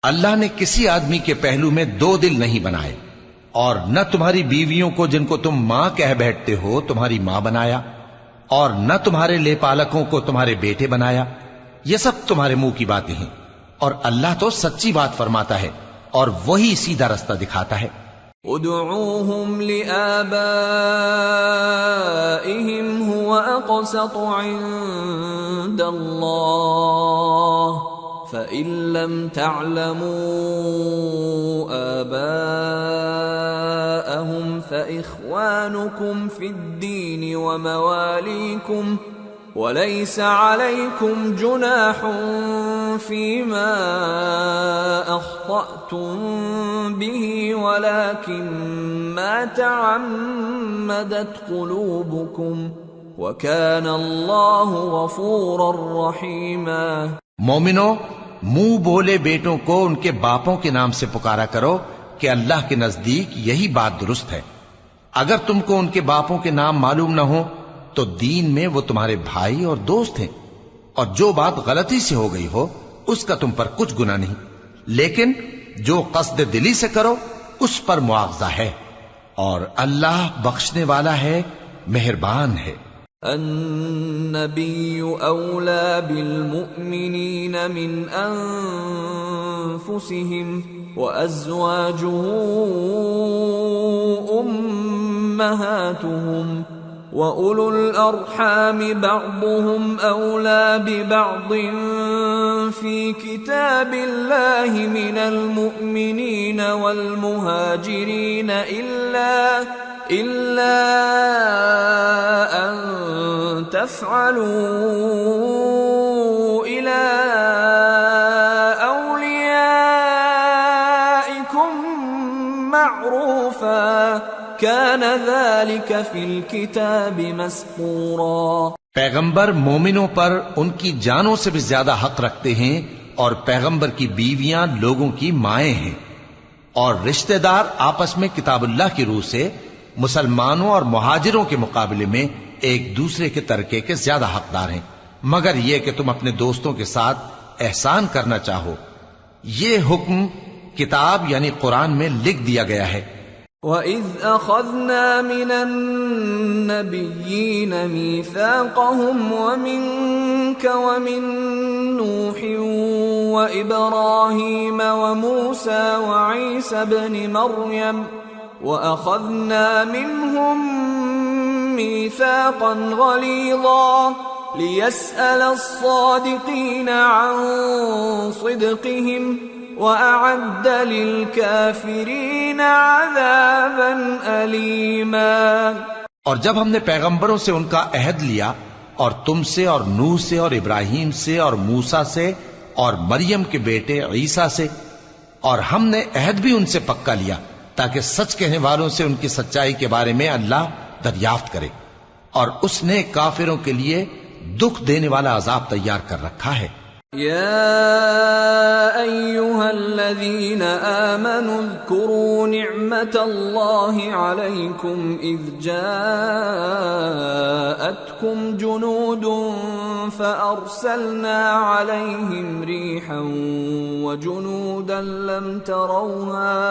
اللہ نے کسی آدمی کے پہلو میں دو دل نہیں بنائے، اور نہ تمہاری بیویوں کو جن کو تم ماں کہہ بیٹھتے ہو تمہاری ماں بنایا، اور نہ تمہارے لے پالکوں کو تمہارے بیٹے بنایا۔ یہ سب تمہارے منہ کی باتیں ہیں، اور اللہ تو سچی بات فرماتا ہے اور وہی سیدھا رستہ دکھاتا ہے۔ ادعوهم لآبائهم هو أقسط عند الله فإن لم تعلموا آباءهم فإخوانكم في الدين ومواليكم وليس عليكم جناح فيما أخطأتم به ولكن ما تعمدت قلوبكم وكان الله غفورا رحيما۔ مومنو، منہ بولے بیٹوں کو ان کے باپوں کے نام سے پکارا کرو کہ اللہ کے نزدیک یہی بات درست ہے۔ اگر تم کو ان کے باپوں کے نام معلوم نہ ہو تو دین میں وہ تمہارے بھائی اور دوست ہیں، اور جو بات غلطی سے ہو گئی ہو اس کا تم پر کچھ گناہ نہیں، لیکن جو قصد دلی سے کرو اس پر مواخذہ ہے، اور اللہ بخشنے والا ہے، مہربان ہے۔ النبی اولا بالمؤمنین من انفسهم وازواجه امہاتهم وَأُولُو الْأَرْحَامِ بَعْضُهُمْ أَوْلَى بِبَعْضٍ فِي كِتَابِ اللَّهِ مِنَ الْمُؤْمِنِينَ وَالْمُهَاجِرِينَ إِلَّا أَن تَفْعَلُوا إِلَى أَوْلِيَائِكُمْ مَعْرُوفًا كَانَ ذَلِكَ فِي الْكِتَابِ مَسْطُورًا۔ پیغمبر مومنوں پر ان کی جانوں سے بھی زیادہ حق رکھتے ہیں، اور پیغمبر کی بیویاں لوگوں کی مائیں ہیں، اور رشتہ دار آپس میں کتاب اللہ کی روح سے مسلمانوں اور مہاجروں کے مقابلے میں ایک دوسرے کے ترکے کے زیادہ حقدار ہیں، مگر یہ کہ تم اپنے دوستوں کے ساتھ احسان کرنا چاہو۔ یہ حکم کتاب یعنی قرآن میں لکھ دیا گیا ہے۔ وَإِذْ أَخَذْنَا مِنَ النَّبِيِّينَ مِيثَاقَهُمْ وَمِنكَ وَمِن نُّوحٍ وَإِبْرَاهِيمَ وَمُوسَى وَعِيسَى ابْنِ مَرْيَمَ وَأَخَذْنَا مِنْهُم مِّيثَاقًا غَلِيظًا لِيَسْأَلَ الصَّادِقِينَ عَن صِدْقِهِمْ وَأَعَدَّ لِلْكَافِرِينَ عَذَابًا أَلِيمًا۔ اور جب ہم نے پیغمبروں سے ان کا عہد لیا اور تم سے اور نوح سے اور ابراہیم سے اور موسیٰ سے اور مریم کے بیٹے عیسیٰ سے، اور ہم نے عہد بھی ان سے پکا لیا تاکہ سچ کہنے والوں سے ان کی سچائی کے بارے میں اللہ دریافت کرے، اور اس نے کافروں کے لیے دکھ دینے والا عذاب تیار کر رکھا ہے۔ يا أيها الذين آمنوا اذكروا نعمة الله عليكم إذ جاءتكم جنود فأرسلنا عليهم ريحا وجنودا لم تروها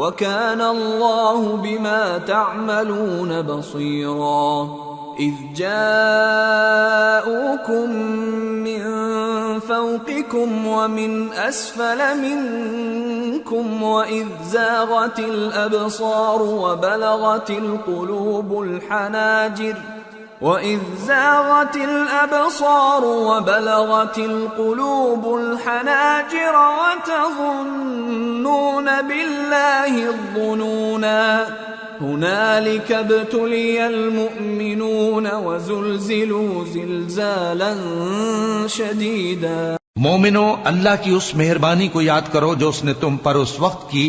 وكان الله بما تعملون بصيرا إذ جاءوكم من فوقكم ومن أسفل منكم وإذ زاغت الأبصار وبلغت القلوب الحناجر وتظنون بالله الظنونا هنالك ابتلي المؤمنون وزلزلوا زلزالا شديدا۔ مومنو، اللہ کی اس مہربانی کو یاد کرو جو اس نے تم پر اس وقت کی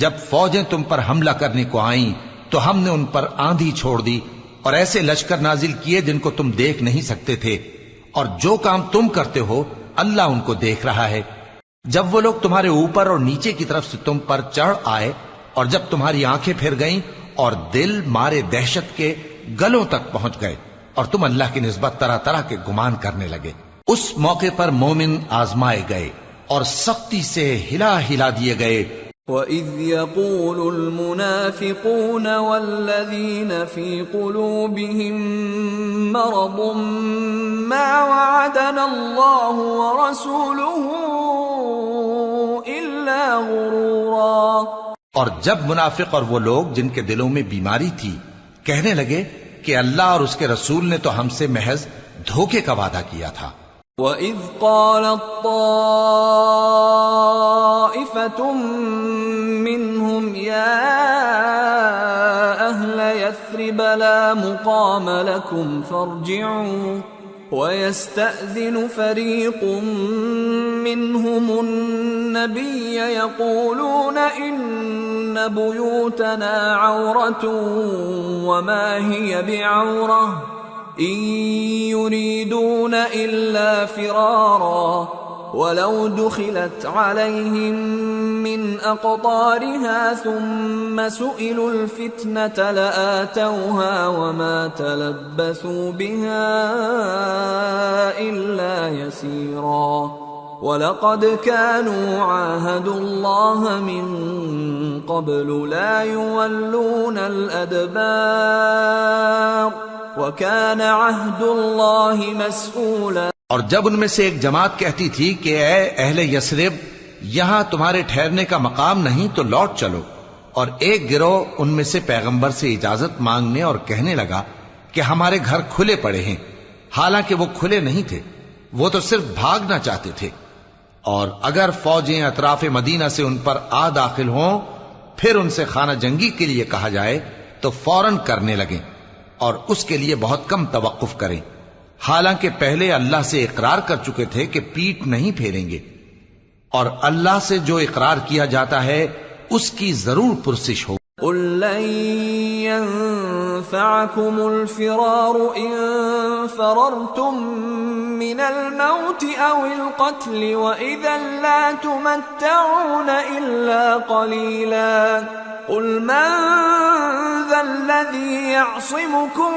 جب فوجیں تم پر حملہ کرنے کو آئیں تو ہم نے ان پر آندھی چھوڑ دی اور ایسے لشکر نازل کیے جن کو تم دیکھ نہیں سکتے تھے، اور جو کام تم کرتے ہو اللہ ان کو دیکھ رہا ہے۔ جب وہ لوگ تمہارے اوپر اور نیچے کی طرف سے تم پر چڑھ آئے اور جب تمہاری آنکھیں پھر گئیں اور دل مارے دہشت کے گلوں تک پہنچ گئے اور تم اللہ کی نسبت طرح طرح کے گمان کرنے لگے، اس موقع پر مومن آزمائے گئے اور سختی سے ہلا ہلا دیے گئے۔ وَإِذْ يَقُولُ الْمُنَافِقُونَ وَالَّذِينَ فِي قُلُوبِهِم مَّرَضٌ مَّا وَعَدَنَا اللَّهُ وَرَسُولُهُ إِلَّا غُرُورًا۔ اور جب منافق اور وہ لوگ جن کے دلوں میں بیماری تھی کہنے لگے کہ اللہ اور اس کے رسول نے تو ہم سے محض دھوکے کا وعدہ کیا تھا۔ وَإِذْ قَالَتْ طَائِفَةٌ مِّنْهُمْ يَا أَهْلَ يَثْرِبَ لَا مُقَامَ لَكُمْ فَارْجِعُوا وَيَسْتَأْذِنُ فَرِيقٌ مِّنْهُمُ النَّبِيَّ يَقُولُونَ إِنَّ بُيُوتَنَا عَوْرَةٌ وَمَا هِيَ بِعَوْرَةٍ إِن يُرِيدُونَ إِلَّا فِرَارًا وَلَوْ دُخِلَتْ عَلَيْهِم مِّنْ أَقْطَارِهَا ثُمَّ سُئِلُوا الْفِتْنَةَ لَآتَوْهَا وَمَا تَلَبَّثُوا بِهَا إِلَّا يَسِيرًا وَلَقَدْ كَانُوا عَاهَدُوا اللَّهَ مِن قَبْلُ لَا يُوَلُّونَ الْأَدْبَارَ وَكَانَ عَهْدُ اللَّهِ مَسْئُولًا۔ اور جب ان میں سے ایک جماعت کہتی تھی کہ اے اہل یثرب، یہاں تمہارے ٹھہرنے کا مقام نہیں تو لوٹ چلو، اور ایک گروہ ان میں سے پیغمبر سے اجازت مانگنے اور کہنے لگا کہ ہمارے گھر کھلے پڑے ہیں، حالانکہ وہ کھلے نہیں تھے، وہ تو صرف بھاگنا چاہتے تھے، اور اگر فوجیں اطراف مدینہ سے ان پر آ داخل ہوں پھر ان سے خانہ جنگی کے لیے کہا جائے تو فوراً کرنے لگیں اور اس کے لیے بہت کم توقف کریں، حالانکہ پہلے اللہ سے اقرار کر چکے تھے کہ پیٹ نہیں پھیریں گے، اور اللہ سے جو اقرار کیا جاتا ہے اس کی ضرور پرسش ہو۔ قُل لَّن يَنفَعَكُمُ الْفِرَارُ إِن فَرَرْتُم مِّنَ الْمَوْتِ أَوِ الْقَتْلِ وَإِذًا لَّا تُمَتَّعُونَ إِلَّا قَلِيلًا قُلْ مَن ذَا الَّذِي يَعْصِمُكُم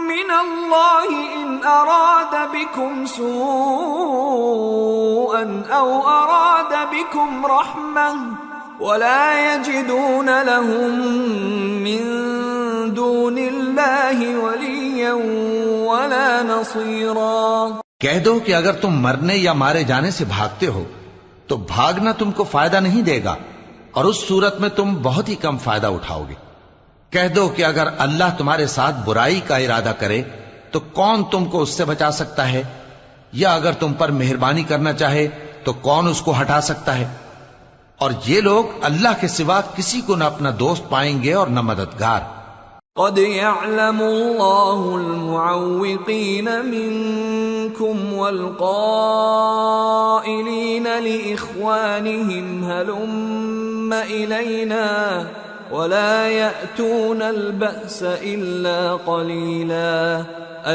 مِّنَ اللَّهِ إِنْ أَرَادَ بِكُمْ سُوءًا أَوْ أَرَادَ بِكُمْ رَحْمَةً ولا يجدون لهم من دون الله وليا ولا نصيرا۔ کہہ دو کہ اگر تم مرنے یا مارے جانے سے بھاگتے ہو تو بھاگنا تم کو فائدہ نہیں دے گا، اور اس صورت میں تم بہت ہی کم فائدہ اٹھاؤ گے۔ کہہ دو کہ اگر اللہ تمہارے ساتھ برائی کا ارادہ کرے تو کون تم کو اس سے بچا سکتا ہے، یا اگر تم پر مہربانی کرنا چاہے تو کون اس کو ہٹا سکتا ہے؟ اور یہ لوگ اللہ کے سوا کسی کو نہ اپنا دوست پائیں گے اور نہ مددگار۔ قد يعلم الله المعوقين منكم والقائلين لإخوانهم هلم إلينا ولا يأتون البأس إلا قليلا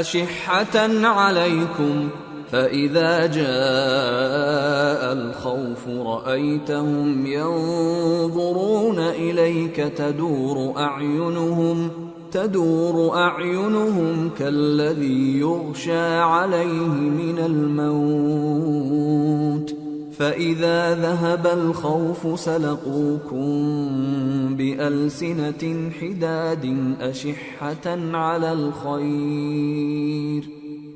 أشحة عليكم فإذا جاء الخوف رأيتهم ينظرون إليك تدور أعينهم كالذي يغشى عليه من الموت فإذا ذهب الخوف سلقوكم بألسنة حداد أشحة على الخير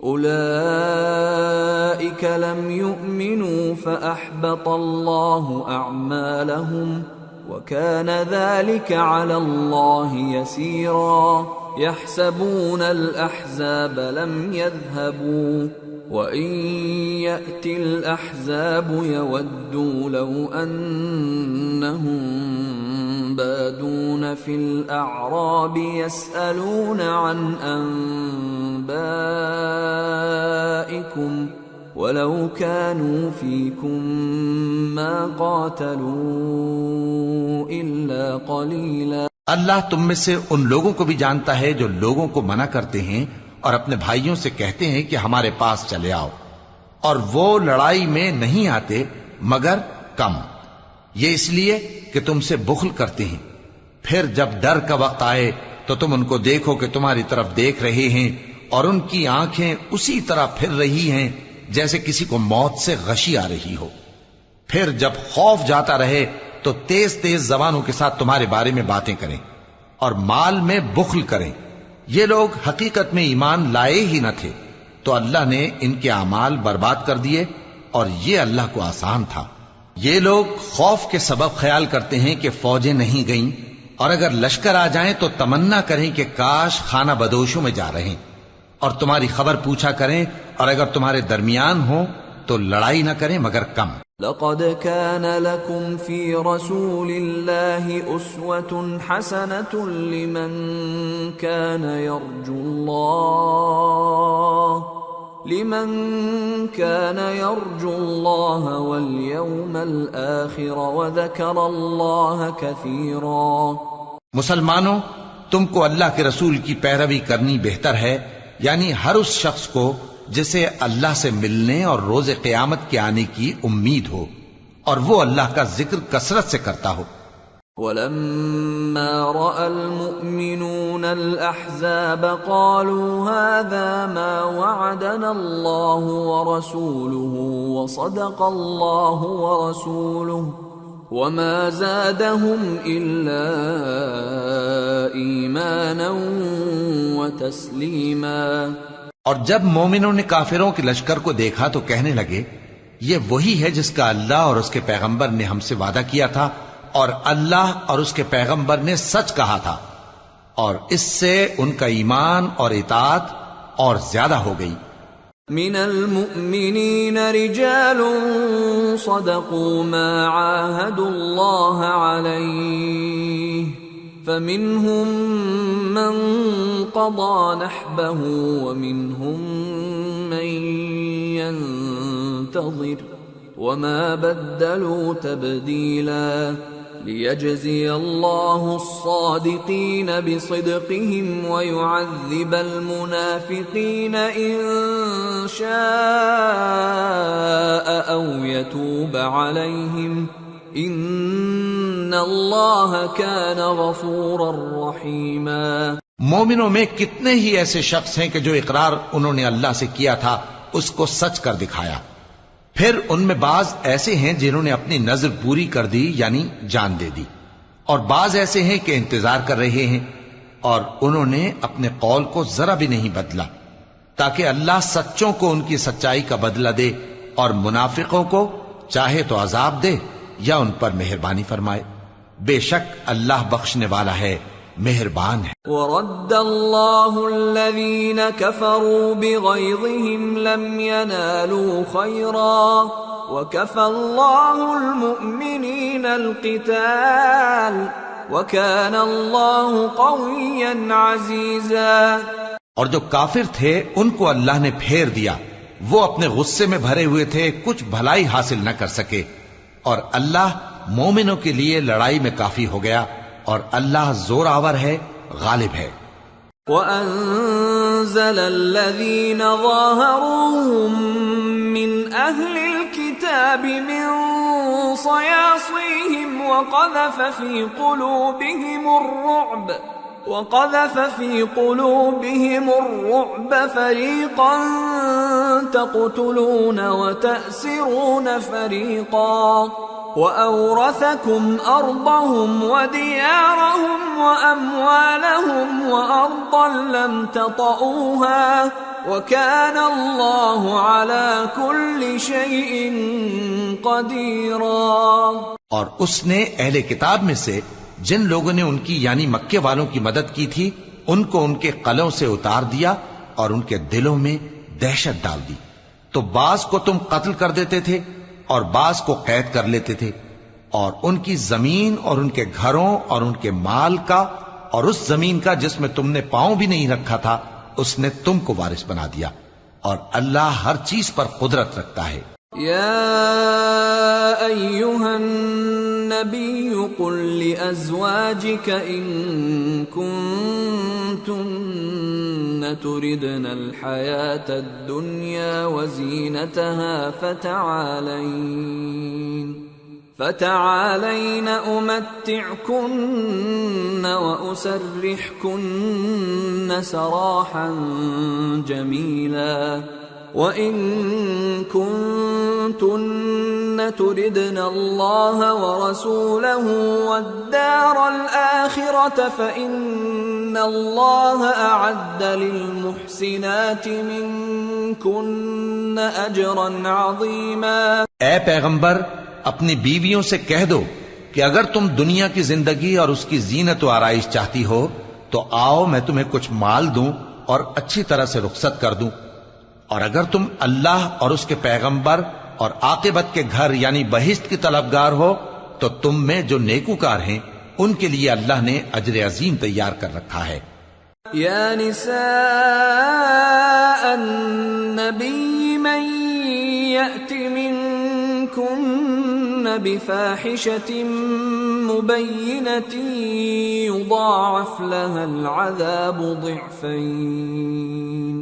أولئك لم يؤمنوا فأحبط الله أعمالهم وكان ذلك على الله يسيرا يحسبون الأحزاب لم يذهبوا وإن يأتي الأحزاب يودوا لو أنهم بادون في الأعراب يسألون عن أنبائكم ولو كانوا فيكم ما قاتلوا إلا قليلا۔ اللہ تم میں سے ان لوگوں کو بھی جانتا ہے جو لوگوں کو منع کرتے ہیں اور اپنے بھائیوں سے کہتے ہیں کہ ہمارے پاس چلے آؤ، اور وہ لڑائی میں نہیں آتے مگر کم، یہ اس لیے کہ تم سے بخل کرتے ہیں۔ پھر جب ڈر کا وقت آئے تو تم ان کو دیکھو کہ تمہاری طرف دیکھ رہے ہیں اور ان کی آنکھیں اسی طرح پھر رہی ہیں جیسے کسی کو موت سے غشی آ رہی ہو۔ پھر جب خوف جاتا رہے تو تیز تیز زبانوں کے ساتھ تمہارے بارے میں باتیں کریں اور مال میں بخل کریں۔ یہ لوگ حقیقت میں ایمان لائے ہی نہ تھے، تو اللہ نے ان کے اعمال برباد کر دیے، اور یہ اللہ کو آسان تھا۔ یہ لوگ خوف کے سبب خیال کرتے ہیں کہ فوجیں نہیں گئیں، اور اگر لشکر آ جائیں تو تمنا کریں کہ کاش خانہ بدوشوں میں جا رہے، اور تمہاری خبر پوچھا کریں، اور اگر تمہارے درمیان ہو تو لڑائی نہ کریں مگر کم۔ لقد كان لكم في رسول الله أسوة حسنة لمن كان يرجو الله واليوم الآخر وذكر الله كثيرا۔ مسلمانوں، تم کو اللہ کے رسول کی پیروی کرنی بہتر ہے، یعنی ہر اس شخص کو جسے اللہ سے ملنے اور روز قیامت کے آنے کی امید ہو، اور وہ اللہ کا ذکر کثرت سے کرتا ہو۔ وَلَمَّا رَأَى الْمُؤْمِنُونَ الْأَحْزَابَ قَالُوا هَذَا مَا وَعَدَنَا اللَّهُ وَرَسُولُهُ وَصَدَقَ اللَّهُ وَرَسُولُهُ وَمَا زَادَهُمْ إِلَّا إِيمَانًا وَتَسْلِيمًا۔ اور جب مومنوں نے کافروں کے لشکر کو دیکھا تو کہنے لگے، یہ وہی ہے جس کا اللہ اور اس کے پیغمبر نے ہم سے وعدہ کیا تھا، اور اللہ اور اس کے پیغمبر نے سچ کہا تھا، اور اس سے ان کا ایمان اور اطاعت اور زیادہ ہو گئی۔ من المؤمنین رجال صدقوا ما عاهدوا الله عليه فمنهم من قضى نحبه ومنهم من ينتظر وما بدلوا تبديلا ليجزي الله الصادقين بصدقهم ويعذب المنافقين إن شاء أو يتوب عليهم إن الله كان غفورا رحيما۔ مومنوں میں کتنے ہی ایسے شخص ہیں کہ جو اقرار انہوں نے اللہ سے کیا تھا اس کو سچ کر دکھایا، پھر ان میں بعض ایسے ہیں جنہوں نے اپنی نظر پوری کر دی یعنی جان دے دی، اور بعض ایسے ہیں کہ انتظار کر رہے ہیں، اور انہوں نے اپنے قول کو ذرا بھی نہیں بدلا، تاکہ اللہ سچوں کو ان کی سچائی کا بدلہ دے اور منافقوں کو چاہے تو عذاب دے یا ان پر مہربانی فرمائے۔ بے شک اللہ بخشنے والا ہے، مہربان ہے۔ ورد اللہ الذین کفروا بغیظہم لم ینالوا خیرا وکفى اللہ المؤمنین القتال وکان اللہ قویا عزیزا۔ اور جو کافر تھے ان کو اللہ نے پھیر دیا، وہ اپنے غصے میں بھرے ہوئے تھے، کچھ بھلائی حاصل نہ کر سکے، اور اللہ مومنوں کے لیے لڑائی میں کافی ہو گیا، اور اللہ زور آور ہے، غالب ہے۔ وَأَنزَلَ الَّذِينَ ظَاهَرُوهُم مِّنْ أَهْلِ الْكِتَابِ مِنْ صَيَاصِيهِمْ وَقَذَفَ فِي قُلُوبِهِمُ الرُّعْبَ فَرِيقًا تَقْتُلُونَ وَتَأْسِرُونَ فَرِيقًا وَأَوْرَثَكُمْ أَرْضَهُمْ وَدِيَارَهُمْ وَأَمْوَالَهُمْ وَأَرْضًا لَمْ تَطَئُوهَا وَكَانَ اللَّهُ عَلَى كُلِّ شَيْءٍ قَدِيرًا۔ اور اس نے اہل کتاب میں سے جن لوگوں نے ان کی یعنی مکے والوں کی مدد کی تھی ان کو ان کے قلعوں سے اتار دیا اور ان کے دلوں میں دہشت ڈال دی، تو بعض کو تم قتل کر دیتے تھے اور بعض کو قید کر لیتے تھے، اور ان کی زمین اور ان کے گھروں اور ان کے مال کا اور اس زمین کا جس میں تم نے پاؤں بھی نہیں رکھا تھا اس نے تم کو وارث بنا دیا، اور اللہ ہر چیز پر قدرت رکھتا ہے۔ یا ایھا النبی قل لأزواجک ان کنتن تردن الحیاة الدنیا وزینتها فتعالین امتعکن واسرحکن سراحا جمیلا وَإِن كُنتُنَّ تُرِدْنَ اللَّهَ وَرَسُولَهُ وَالدَّارَ الْآخِرَةَ فَإِنَّ اللَّهَ أَعَدَّ لِلْمُحْسِنَاتِ مِنكُنَّ أَجْرًا عَظِيمًا۔ اے پیغمبر اپنی بیویوں سے کہہ دو کہ اگر تم دنیا کی زندگی اور اس کی زینت و آرائش چاہتی ہو تو آؤ میں تمہیں کچھ مال دوں اور اچھی طرح سے رخصت کر دوں، اور اگر تم اللہ اور اس کے پیغمبر اور عاقبت کے گھر یعنی بہشت کی طلبگار ہو تو تم میں جو نیکوکار ہیں ان کے لیے اللہ نے اجر عظیم تیار کر رکھا ہے۔ یا نساء النبی من یأت منکن بفاحشة مبینة یضاعف لها العذاب ضعفین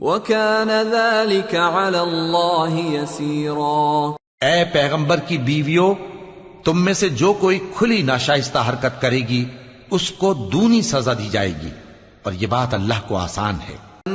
وَكَانَ ذَلِكَ عَلَى اللَّهِ يَسِيرًا۔ اے پیغمبر کی بیویوں، تم میں سے جو کوئی کھلی ناشائستہ حرکت کرے گی اس کو دونی سزا دی جائے گی، اور یہ بات اللہ کو آسان ہے۔